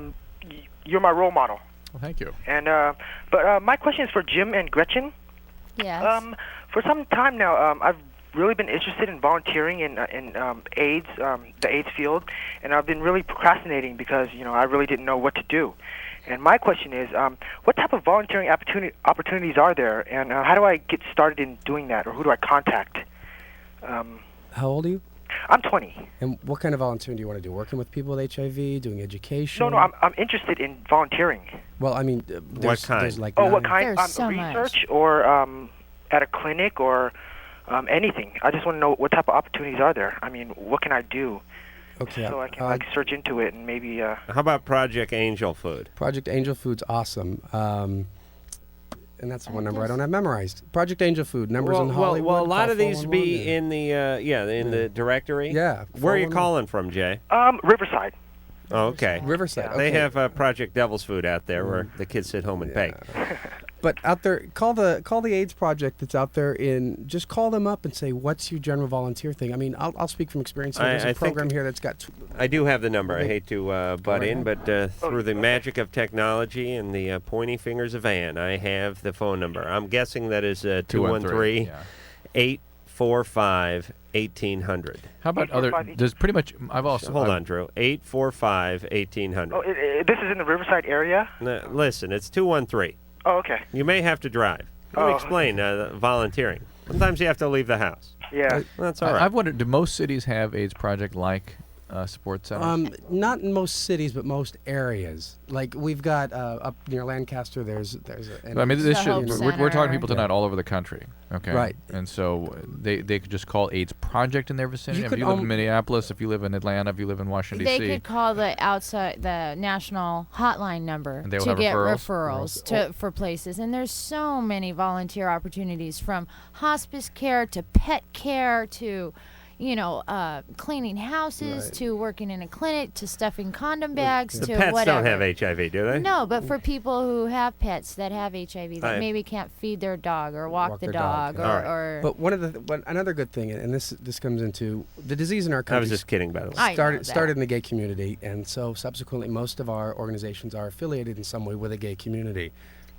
you're my role model. Well, thank you. And but my question is for Jim and Gretchen. Yes. For some time now, I've really been interested in volunteering in AIDS, the AIDS field, and I've been really procrastinating because I really didn't know what to do. And my question is, what type of volunteering opportunities are there, and how do I get started in doing that, or who do I contact? How old are you? I'm 20. And what kind of volunteering do you want to do? Working with people with HIV, doing education? No, I'm interested in volunteering. Well, I mean, what kind? There's like what kind? There's so research or at a clinic or anything. I just want to know what type of opportunities are there. I mean, what can I do? Okay. So I can search into it and maybe. How about Project Angel Food? Project Angel Food's awesome. And that's one number I don't have memorized. Project Angel Food, numbers in Hollywood. Well, a lot of these be in the the directory. Yeah. Where are you calling from, Jay? Riverside. Oh, okay. Riverside. Okay. They have Project Devil's Food out there where the kids sit home and bake. But out there, call the AIDS Project that's out there. Just call them up and say, what's your general volunteer thing? I mean, I'll speak from experience. There's a program here that's got. I do have the number. I hate to butt in, but through the magic of technology and the pointy fingers of Ann, I have the phone number. I'm guessing that is 213-844-4455. 845-1800. How about other? There's pretty much. Hold on, Drew. 845-1800. Oh, this is in the Riverside area? No, listen, it's 213. Oh, okay. You may have to drive. Let me explain volunteering. Sometimes you have to leave the house. Yeah. That's all right. I've wondered, do most cities have AIDS project like support centers? Not in most cities, but most areas. Like we've got up near Lancaster. There's. I mean, we're talking to people tonight all over the country. Okay. Right. And so they could just call AIDS project in their vicinity. If you live in Minneapolis, if you live in Atlanta, if you live in Washington They D.C. could call the national hotline number And they will to have get referrals? for places. And there's so many volunteer opportunities, from hospice care to pet care to, cleaning houses to working in a clinic to stuffing condom bags The to pets whatever. don't have HIV, do they? No, but for people who have pets that have HIV that maybe can't feed their dog or walk the their dog, or But another good thing, and this comes into the disease in our country. I was just kidding, by the way. Started in the gay community, and so subsequently most of our organizations are affiliated in some way with a gay community.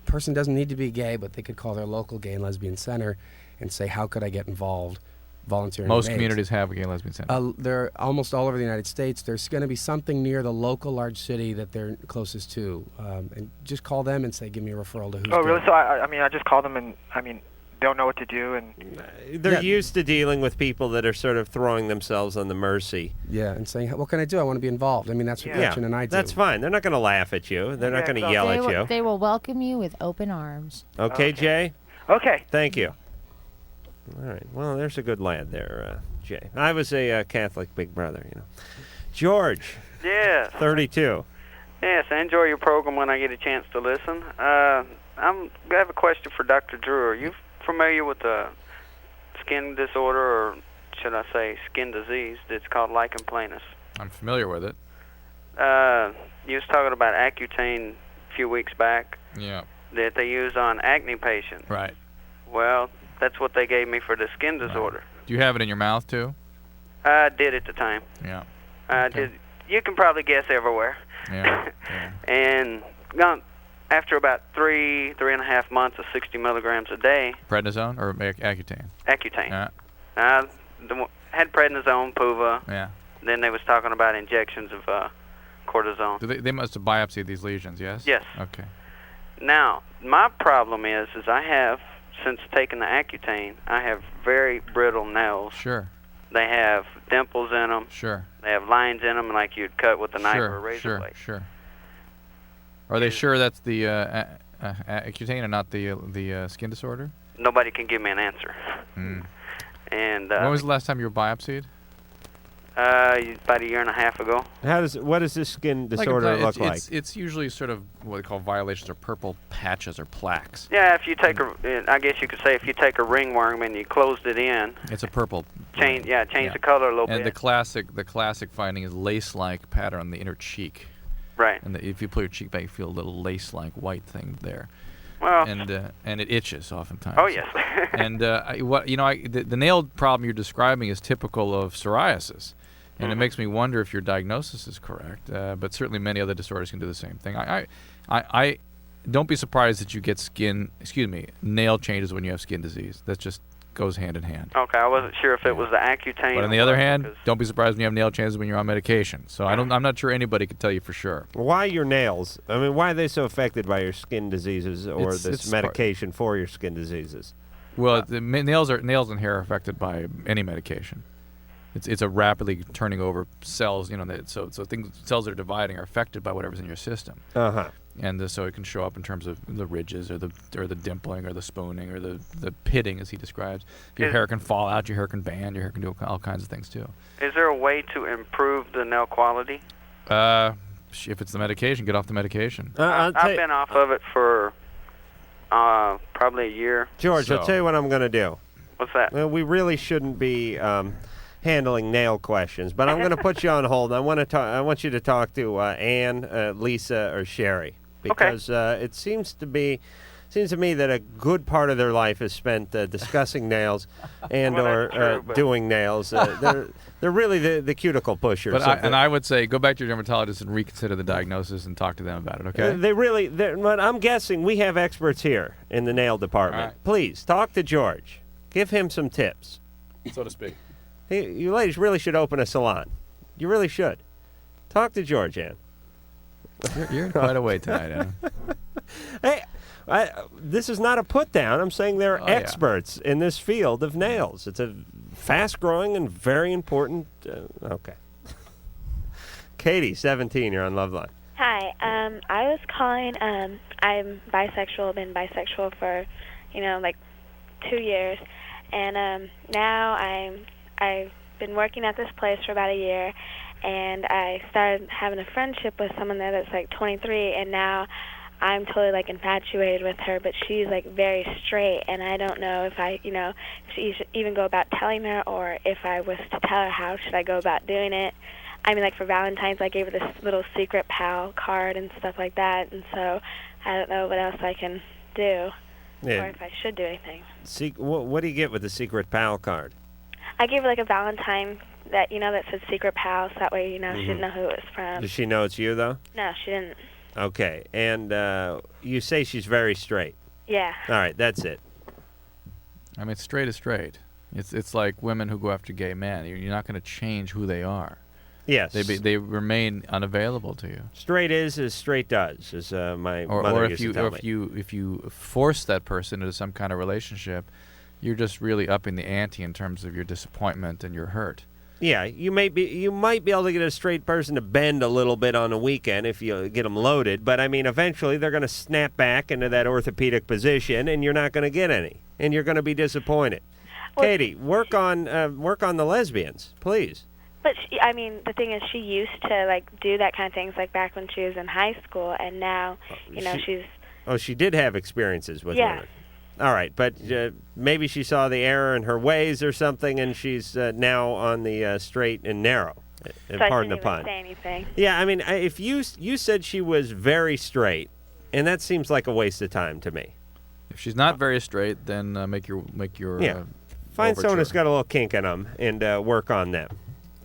Person doesn't need to be gay, but they could call their local gay and lesbian center and say, how could I get involved? Volunteering. Most communities have a gay and lesbian center. They're almost all over the United States. There's going to be something near the local large city that they're closest to, and just call them and say, give me a referral to who's. Oh, really? So I just call them, and they'll know what to do, and they're used to dealing with people that are sort of throwing themselves on the mercy. Yeah, and saying, what can I do? I want to be involved. I mean, that's what Gretchen and I do. That's fine. They're not going to laugh at you. They're not going to yell at you. They will welcome you with open arms. Okay, Jay? Okay. Thank you. All right. Well, there's a good lad there, Jay. I was a Catholic big brother, George. Yes. 32. Yes, I enjoy your program when I get a chance to listen. I have a question for Dr. Drew. Are you familiar with the skin disorder, or should I say skin disease, that's called lichen planus? I'm familiar with it. You was talking about Accutane a few weeks back. Yeah. That they use on acne patients. Right. Well, that's what they gave me for the skin disorder. Do you have it in your mouth too? I did at the time. Yeah. You can probably guess everywhere. Yeah. And after about 3.5 months of 60 milligrams a day. Prednisone or Accutane? Accutane. Yeah. Had prednisone, Puva. Yeah. Then they was talking about injections of cortisone. They must have biopsied these lesions, yes? Yes. Okay. Now, my problem is I have, since taking the Accutane, I have very brittle nails. Sure. They have dimples in them. Sure. They have lines in them like you'd cut with a knife or a razor blade. Sure. Are they sure that's the Accutane and not the skin disorder? Nobody can give me an answer. Mm. And when was the last time you were biopsied? About a year and a half ago. What does this skin disorder look like? It's usually sort of what they call violations or purple patches or plaques. Yeah, if you take I guess you could say if you take a ringworm and you closed it in. It's a purple. Change the color a little bit. And the classic finding is lace-like pattern on the inner cheek. Right. And if you pull your cheek back, you feel a little lace-like white thing there. Well. And it itches oftentimes. Oh yes. And the nail problem you're describing is typical of psoriasis. And it makes me wonder if your diagnosis is correct, but certainly many other disorders can do the same thing. I don't be surprised that you get nail changes when you have skin disease. That just goes hand in hand. Okay, I wasn't sure if it was the Accutane. But on the other hand, don't be surprised when you have nail changes when you're on medication. So I'm not sure anybody could tell you for sure. Why your nails? I mean, why are they so affected by your skin diseases or this medication for your skin diseases? Well, the nails and hair are affected by any medication. It's a rapidly turning over cells, cells that are dividing are affected by whatever's in your system. Uh-huh. And so it can show up in terms of the ridges or the dimpling or the spooning or the pitting, as he describes. Your hair can fall out, your hair can band, your hair can do all kinds of things too. Is there a way to improve the nail quality? If it's the medication, get off the medication. I've been off of it for probably a year. George, I'll tell you what I'm going to do. What's that? Well, we really shouldn't be handling nail questions, but I'm going to put you on hold. I want you to talk to Ann, Lisa, or Sherry, because it seems to me that a good part of their life is spent discussing nails and doing nails. They're really the cuticle pushers. And I would say go back to your dermatologist and reconsider the diagnosis and talk to them about it. Okay? But I'm guessing we have experts here in the nail department. Right. Please talk to George. Give him some tips. so to speak. Hey, you ladies really should open a salon. You really should. Talk to George, Ann. You're in quite a way tonight, Ann. Hey, this is not a put down. I'm saying they're experts in this field of nails. It's a fast-growing and very important. Okay. Katie, 17. You're on LoveLine. Hi. I was calling. I'm bisexual. Been bisexual for, like 2 years, and now I've been working at this place for about a year, and I started having a friendship with someone there that's like 23, and now I'm totally like infatuated with her, but she's like very straight, and I don't know if I, should even go about telling her, or if I was to tell her, how should I go about doing it? I mean, like for Valentine's, I gave her this little secret pal card and stuff like that, and so I don't know what else I can do, or if I should do anything. What do you get with the secret pal card? I gave her like a Valentine that that said secret pal, so that way she didn't know who it was from. Does she know it's you though? No, she didn't. Okay, and you say she's very straight. Yeah. All right, that's it. I mean, straight is straight. It's like women who go after gay men. You're not going to change who they are. Yes. They remain unavailable to you. Straight is as straight does, as my mother or used to tell me. if you force that person into some kind of relationship, you're just really upping the ante in terms of your disappointment and your hurt. Yeah, you might be able to get a straight person to bend a little bit on a weekend if you get them loaded, but I mean, eventually they're going to snap back into that orthopedic position, and you're not going to get any, and you're going to be disappointed. Well, Katie, work on the lesbians, please. But the thing is, she used to like do that kind of things like back when she was in high school, and now, she's. Oh, she did have experiences with women. All right, but maybe she saw the error in her ways or something, and she's now on the straight and narrow. So pardon I the pun. Even say anything. Yeah, I mean, if you said she was very straight, and that seems like a waste of time to me. If she's not very straight, then make your find someone who's got a little kink in them and work on them.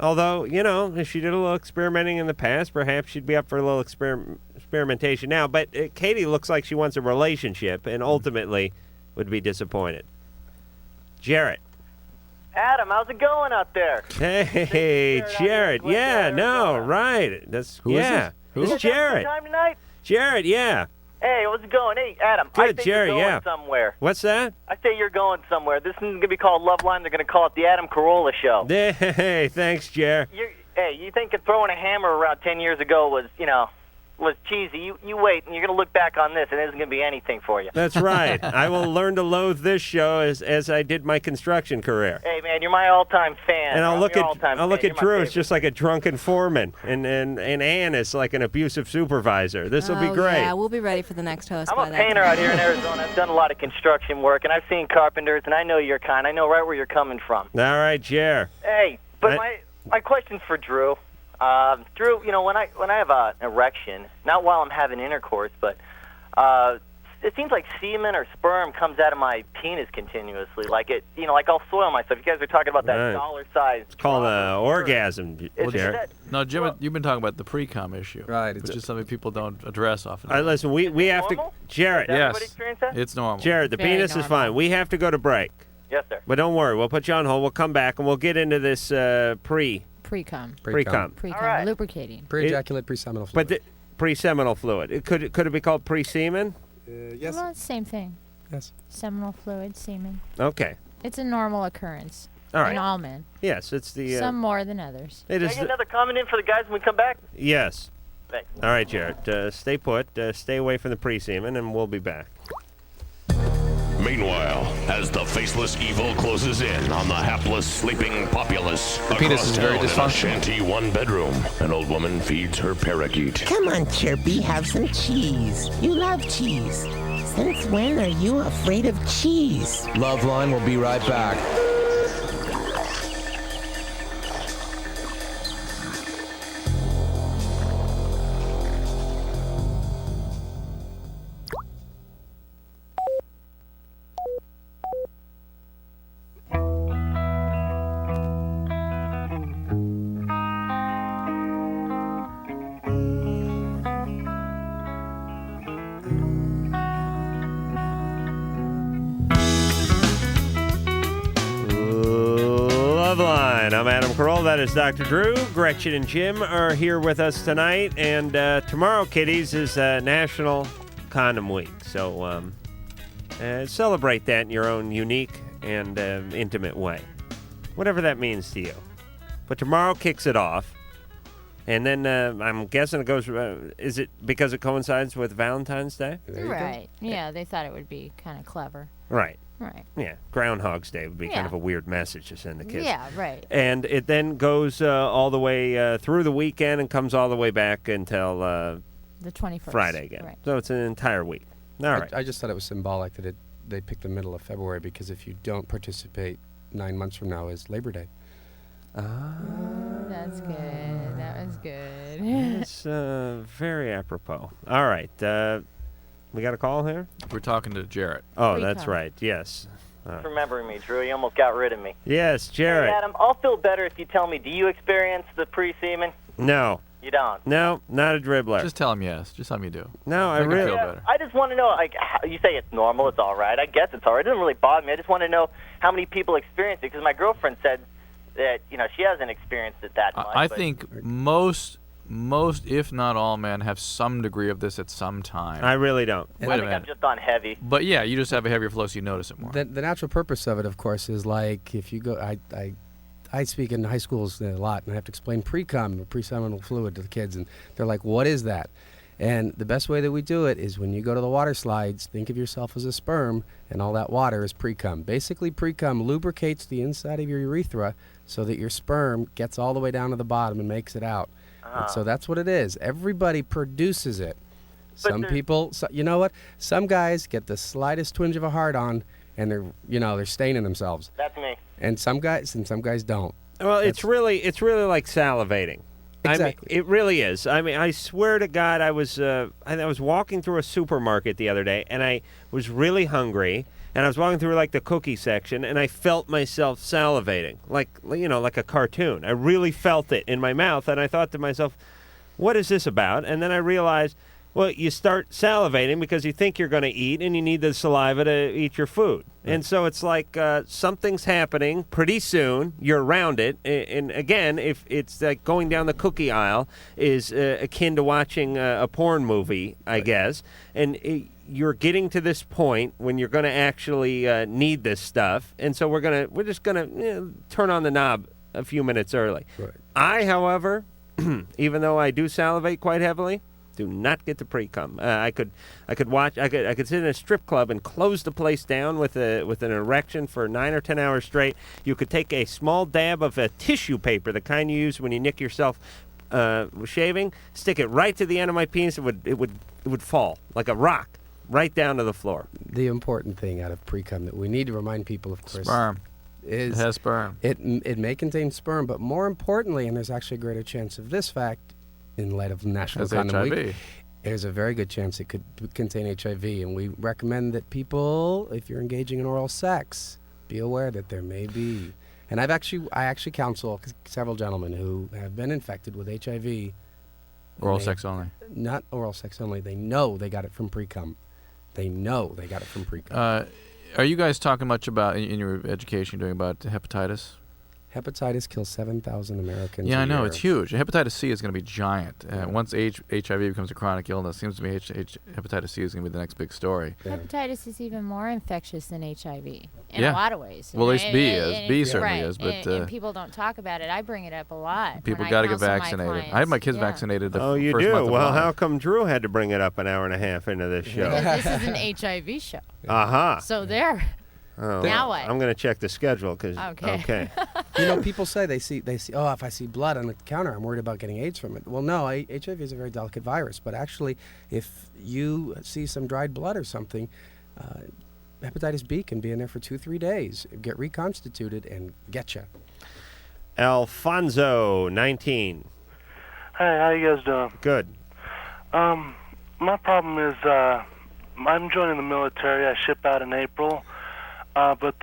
Although, if she did a little experimenting in the past, perhaps she'd be up for a little experimentation now. But Katie looks like she wants a relationship and ultimately would be disappointed. Jarrett. Adam, how's it going out there? Hey, Jarrett. Yeah, no, right. That's Who is this? Who? Is Jarrett. Time tonight? Jarrett, yeah. Hey, how's it going? Hey, Adam. Good, I think Jerry, you're going yeah. somewhere. What's that? I say you're going somewhere. This isn't going to be called LoveLine. They're going to call it the Adam Carolla Show. Hey, thanks, Jer. You think that throwing a hammer around 10 years ago was, was cheesy. You wait, and you're going to look back on this, and it isn't going to be anything for you. That's right. I will learn to loathe this show as I did my construction career. Hey, man, you're my all-time fan. And I'll look at Drew as favorite. just like a drunken foreman, and Ann is like an abusive supervisor. This will be great. Yeah, we'll be ready for the next host. I'm a painter out here in Arizona. I've done a lot of construction work, and I've seen carpenters, and I know your kind. I know right where you're coming from. All right, Jer. Hey, but my question's for Drew. Drew, when I have an erection, not while I'm having intercourse, but it seems like semen or sperm comes out of my penis continuously. Like like I'll soil myself. You guys are talking about that dollar size. It's called orgasm, Jer. No, Jim, you've been talking about the pre-com issue, right? Which is something people don't address often. All right, listen, we have to, Jarrett. Yes, it's normal. Jared, the penis is fine. We have to go to break. Yes, sir. But don't worry, we'll put you on hold. We'll come back and we'll get into this Pre-com. Pre-com. Pre-com. Right. Lubricating. Pre-ejaculate, pre-seminal fluid. But pre-seminal fluid. Could it be called pre-semen? Yes. Well, it's the same thing. Yes. Seminal fluid, semen. Okay. It's a normal occurrence. All right. In all men. Yes, it's the. Some more than others. It is. Can I get another comment in for the guys when we come back? Yes. Thanks. All right, Jared. Stay put. Stay away from the pre-semen, and we'll be back. Meanwhile, as the faceless evil closes in on the hapless, sleeping populace, the penis is very in a dysfunctional. shanty one-bedroom, an old woman feeds her parakeet. Come on, Chirpy, have some cheese. You love cheese. Since when are you afraid of cheese? LoveLine will be right back. Loveline. I'm Adam Carolla. That is Dr. Drew. Gretchen and Jim are here with us tonight. And tomorrow, kiddies, is National Condom Week. So celebrate that in your own unique and intimate way. Whatever that means to you. But tomorrow kicks it off. And then I'm guessing it goes, is it because it coincides with Valentine's Day? Right. Yeah, they thought it would be kind of clever. Right. Right. Yeah, Groundhog's Day would be kind Yeah. of a weird message to send the kids. Yeah, right. And it then goes all the way through the weekend and comes all the way back until the 21st. Friday again. Right. So it's an entire week. All right. I just thought it was symbolic that they picked the middle of February because if you don't participate 9 months from now is Labor Day. That's good. That was good. It's very apropos. All right. We got a call here? We're talking to Jarrett. Oh, Free that's call. right. Yes. Remembering me, Drew. You almost got rid of me. Yes, Jarrett. Hey, Adam, I'll feel better if you tell me, do you experience the pre-semen? No. You don't? No, not a dribbler. Just tell him yes. Just tell him you do. No, I Make him really. feel better. I just want to know, like, you say it's normal, it's all right. I guess it's all right. It doesn't really bother me. I just want to know how many people experience it, because my girlfriend said that, she hasn't experienced it that much. I but- think most, if not all men, have some degree of this at some time. I really don't. Wait I a think I'm minute. just on heavy. But yeah, you just have a heavier flow, so you notice it more. The natural purpose of it, of course, is like if you go. I speak in high schools a lot, and I have to explain pre-cum, or pre-seminal fluid, to the kids, and they're like, "What is that?" And the best way that we do it is when you go to the water slides, think of yourself as a sperm, and all that water is pre-cum. Basically, pre-cum lubricates the inside of your urethra so that your sperm gets all the way down to the bottom and makes it out. And so that's what it is. Everybody produces it. Some people, you know what? Some guys get the slightest twinge of a hard-on, and they're staining themselves. That's me. And some guys don't. Well, it's really like salivating. Exactly. I mean, it really is. I mean, I swear to God, I was walking through a supermarket the other day, and I was really hungry, and I was walking through like the cookie section, and I felt myself salivating, like a cartoon. I really felt it in my mouth, and I thought to myself, "What is this about?" And then I realized, well, you start salivating because you think you're going to eat, and you need the saliva to eat your food. And so it's like something's happening pretty soon. You're around it. And again, if it's like going down the cookie aisle is akin to watching a porn movie, I guess. And you're getting to this point when you're going to actually need this stuff. And so we're just going to turn on the knob a few minutes early. Right. I, however, even though I do salivate quite heavily, do not get to pre-cum. I could sit in a strip club and close the place down with an erection for 9 or 10 hours straight. You could take a small dab of a tissue paper, the kind you use when you nick yourself shaving, stick it right to the end of my penis. It would fall like a rock right down to the floor. The important thing out of pre-cum that we need to remind people, of course, Sperm. Is It has sperm. It may contain sperm, but more importantly, and there's actually a greater chance of this fact in light of National Has Condom HIV. Week, there's a very good chance it could contain HIV, and we recommend that people, if you're engaging in oral sex, be aware that there may be. And I actually counsel several gentlemen who have been infected with HIV. Oral sex only. Not oral sex only. They know they got it from pre-cum. They know they got it from pre-cum. Are you guys talking much about, in your education, doing about hepatitis? Hepatitis kills 7,000 Americans. Yeah, a I know. year. It's huge. Hepatitis C is going to be giant. Once HIV becomes a chronic illness, it seems to me hepatitis C is going to be the next big story. Hepatitis is even more infectious than HIV in Yeah. a lot of ways. Well, at least B is. And B it- certainly right. is, but, and people don't talk about it. I bring it up a lot. People when got to I get counsel my vaccinated. clients. I had my kids Yeah. vaccinated the Oh, you first do? month of Well, life. how come Drew had to bring it up an hour and a half into this show? Because this is an HIV show. Aha. So there. Oh, Now what? I'm going to check the schedule because. Okay. People say they see. Oh, if I see blood on the counter, I'm worried about getting AIDS from it. Well, no, HIV is a very delicate virus. But actually, if you see some dried blood or something, hepatitis B can be in there for 2-3 days, get reconstituted, and get you. Alfonso, 19. Hey, how you guys doing? Good. My problem is I'm joining the military. I ship out in April, but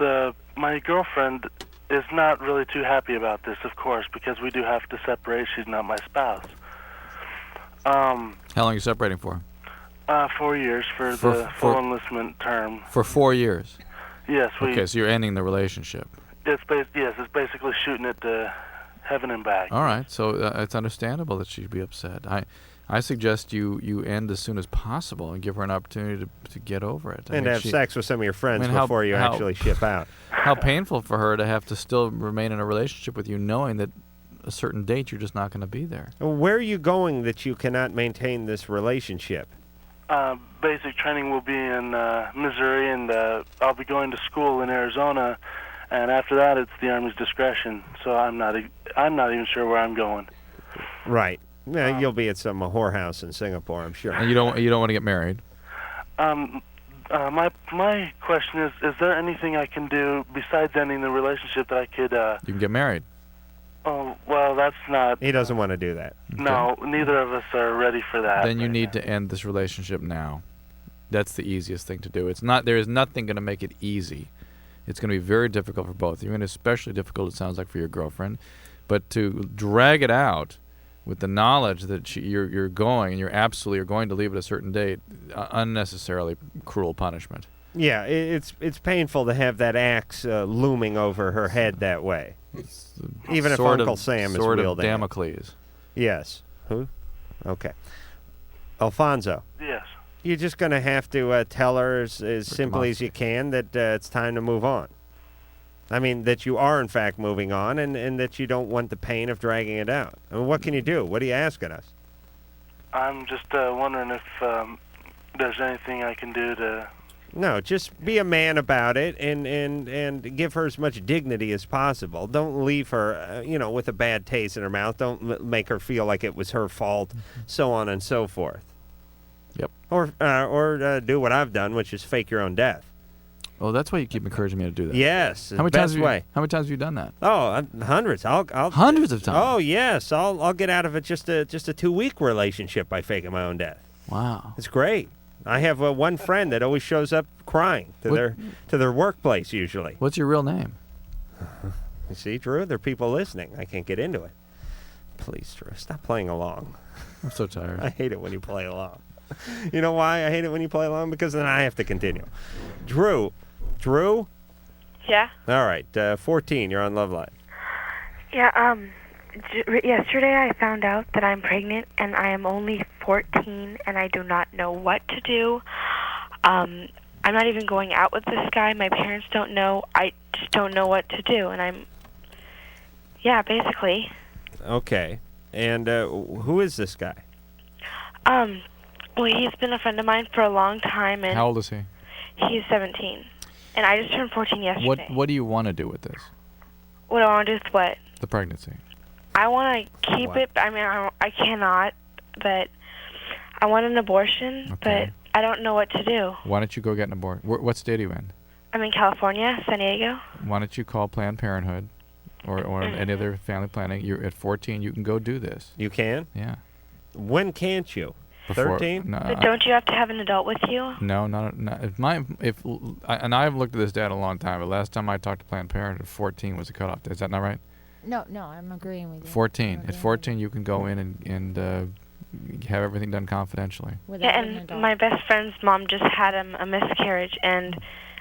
my girlfriend is not really too happy about this, of course, because we do have to separate. She's not my spouse. How long are you separating for? 4 years for the full enlistment term. For 4 years? Yes. Okay, so you're ending the relationship. Yes, it's basically shooting it to heaven and back. All right, so it's understandable that she'd be upset. I suggest you end as soon as possible and give her an opportunity to get over it. And have sex with some of your friends before you actually ship out. How painful for her to have to still remain in a relationship with you knowing that a certain date you're just not going to be there. Where are you going that you cannot maintain this relationship? Basic training will be in Missouri, and I'll be going to school in Arizona, and after that it's the Army's discretion. So I'm not even sure where I'm going. Right. Yeah, you'll be at some whorehouse in Singapore, I'm sure. And you don't want to get married. My question is there anything I can do besides ending the relationship that I could? You can get married. Oh, well, that's not... He doesn't want to do that. No, neither of us are ready for that. Then you need to end this relationship now. That's the easiest thing to do. There is nothing going to make it easy. It's going to be very difficult for both of you, and especially difficult, it sounds like, for your girlfriend. But to drag it out with the knowledge that you're going, and you're going to leave at a certain date, unnecessarily cruel punishment. Yeah, it's painful to have that axe looming over her head that way. Even if Uncle Sam is sword wielding of Damocles. Yes. Who? Okay. Alfonso. Yes. You're just going to have to tell her as simply as you can that it's time to move on. I mean, that you are, in fact, moving on and that you don't want the pain of dragging it out. I mean, what can you do? What are you asking us? I'm just wondering if there's anything I can do to... No, just be a man about it and give her as much dignity as possible. Don't leave her, with a bad taste in her mouth. Don't make her feel like it was her fault, so on and so forth. Yep. Or do what I've done, which is fake your own death. Oh, that's why you keep encouraging me to do that. Yes, How many best times way. How many times have you done that? Oh, hundreds. I'll hundreds of times. Oh yes, I'll get out of it just a 2-week relationship by faking my own death. Wow, it's great. I have one friend that always shows up crying to their workplace usually. What's your real name? You see, Drew, there are people listening. I can't get into it. Please, Drew, stop playing along. I'm so tired. I hate it when you play along. You know why I hate it when you play along? Because then I have to continue. Drew? Yeah? All right, 14, you're on LoveLine. Yeah, yesterday I found out that I'm pregnant and I am only 14 and I do not know what to do. I'm not even going out with this guy. My parents don't know. I just don't know what to do, and basically. Okay, and who is this guy? Well, he's been a friend of mine for a long time, and... How old is he? He's 17, and I just turned 14 yesterday. What do you want to do with this? What do I want to do with what? The pregnancy. I want to keep it. I mean, I cannot, but I want an abortion, but I don't know what to do. Why don't you go get an abortion? What state are you in? I'm in California, San Diego. Why don't you call Planned Parenthood or any other family planning? You're at 14. You can go do this. You can? Yeah. When can't you? 13? No, But don't you have to have an adult with you? No, not. And I haven't looked at this data in a long time, but last time I talked to Planned Parenthood, 14 was the cutoff. Is that not right? No, I'm agreeing with you. 14. At 14, you can go in and have everything done confidentially. Yeah, and my best friend's mom just had a miscarriage, and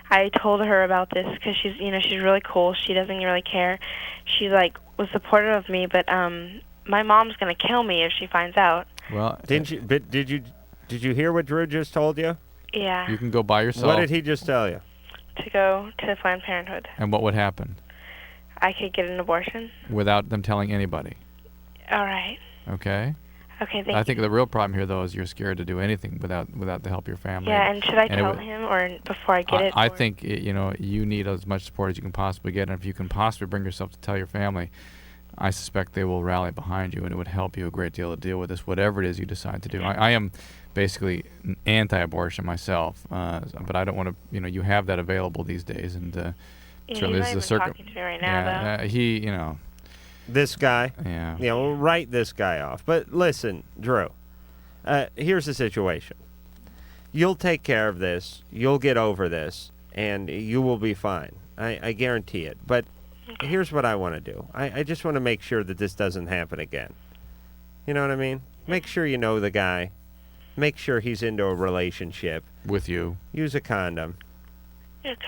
I told her about this because she's really cool. She doesn't really care. She was supportive of me, but my mom's gonna kill me if she finds out. Well, did you hear what Drew just told you? Yeah. You can go by yourself. What did he just tell you? To go to Planned Parenthood. And what would happen? I could get an abortion. Without them telling anybody. All right. Okay. Okay, thank you. I think the real problem here, though, is you're scared to do anything without the help of your family. Yeah, and should I tell him or before I get it? I think you need as much support as you can possibly get, and if you can possibly bring yourself to tell your family, I suspect they will rally behind you, and it would help you a great deal to deal with this, whatever it is you decide to do. I am basically anti-abortion myself, but I don't want to. You have that available these days, and certainly this is a talking to me right now, though. This guy. Yeah. We'll write this guy off. But listen, Drew. Here's the situation. You'll take care of this. You'll get over this, and you will be fine. I guarantee it. But here's what I want to do. I just want to make sure that this doesn't happen again. You know what I mean? Make sure you know the guy. Make sure he's into a relationship. With you. Use a condom. Okay.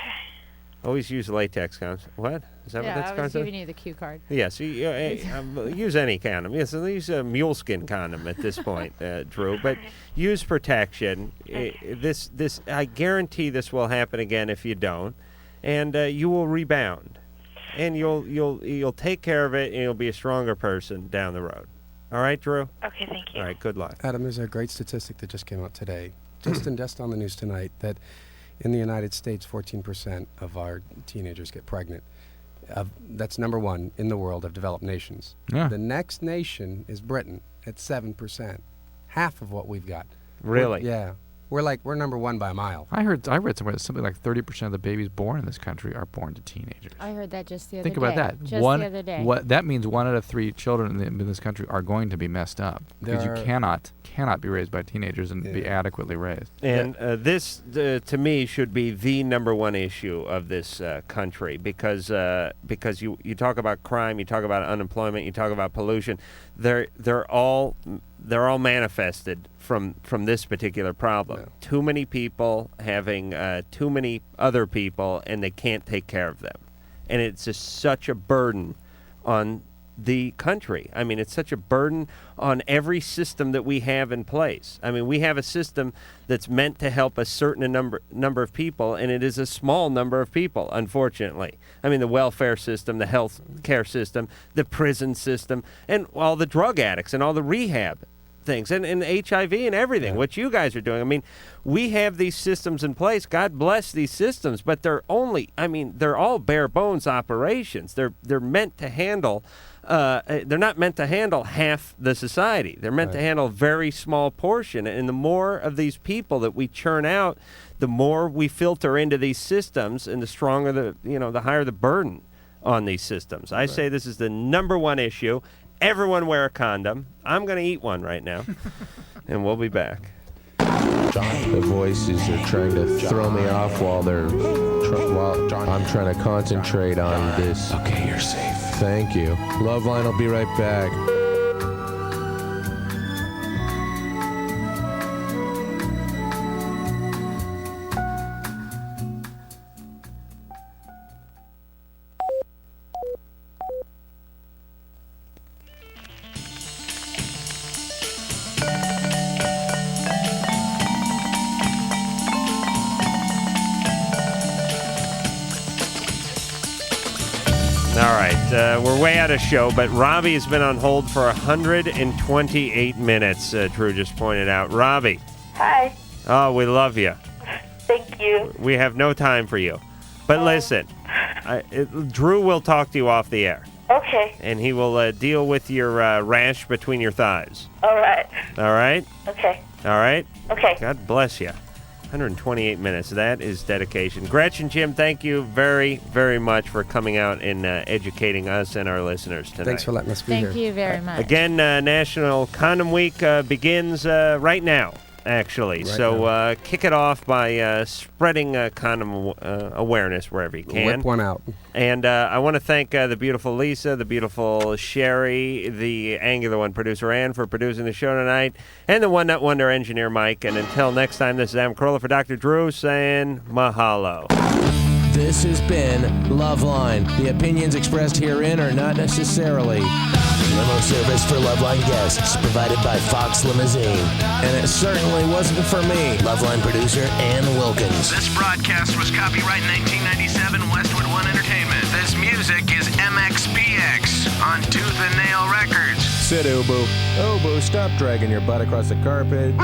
Always use latex condoms. What? Is that what that's I was concept? giving you the cue card. Yes, use any condom. Yes, use a muleskin condom at this point, Drew. But use protection. This I guarantee this will happen again if you don't, and you will rebound, and you'll take care of it, and you'll be a stronger person down the road. All right, Drew? Okay, thank you. All right, good luck. Adam, there's a great statistic that just came out today, just on the news tonight, that in the United States, 14% of our teenagers get pregnant. That's number one in the world of developed nations. Yeah. The next nation is Britain at 7%, half of what we've got. Really? We're number one by a mile. I read somewhere that something like 30% of the babies born in this country are born to teenagers. I heard that just the other Think day. about that. Just the other day. What that means, 1 out of 3 children in this country are going to be messed up because you cannot be raised by teenagers and be adequately raised. And this, to me, should be the number one issue of this country because you talk about crime, you talk about unemployment, you talk about pollution. They're all manifested from this particular problem. Yeah. Too many people having too many other people, and they can't take care of them. And it's just such a burden on the country. I mean, it's such a burden on every system that we have in place. I mean, we have a system that's meant to help a certain number of people, and it is a small number of people, unfortunately. I mean, the welfare system, the health care system, the prison system, and all the drug addicts and all the rehab things, and HIV and everything, what you guys are doing. I mean, we have these systems in place. God bless these systems, but they're all bare bones operations. They're meant to handle they're not meant to handle half the society. They're meant to handle a very small portion. And the more of these people that we churn out, the more we filter into these systems, and the stronger the higher the burden on these systems. I say this is the number one issue. Everyone wear a condom. I'm going to eat one right now, and we'll be back. The voices are trying to throw me off while I'm trying to concentrate on this. Okay, you're safe. Thank you. LoveLine will be right back. We're way out of show, but Robbie has been on hold for 128 minutes, Drew just pointed out. Robbie. Hi. Oh, we love you. Thank you. We have no time for you. But listen, Drew will talk to you off the air. Okay. And he will deal with your rash between your thighs. All right. All right? Okay. All right? Okay. God bless you. 128 minutes. That is dedication. Gretchen, Jim, thank you very, very much for coming out and educating us and our listeners tonight. Thanks for letting us be here. Thank you very much. Again, National Condom Week begins right now, actually. Kick it off by spreading condom awareness wherever you can. Whip one out. And I want to thank the beautiful Lisa, the beautiful Sherry, the Angular One producer Ann for producing the show tonight, and the One Nut Wonder engineer Mike. And until next time, this is Adam Carolla for Dr. Drew saying mahalo. This has been LoveLine. The opinions expressed herein are not necessarily limo service for LoveLine guests provided by Fox Limousine. And it certainly wasn't for me. LoveLine producer Ann Wilkins. This broadcast was copyright 1997 Westwood One Entertainment. This music is MXPX on Tooth and Nail Records. Sit, Ubu. Ubu, stop dragging your butt across the carpet.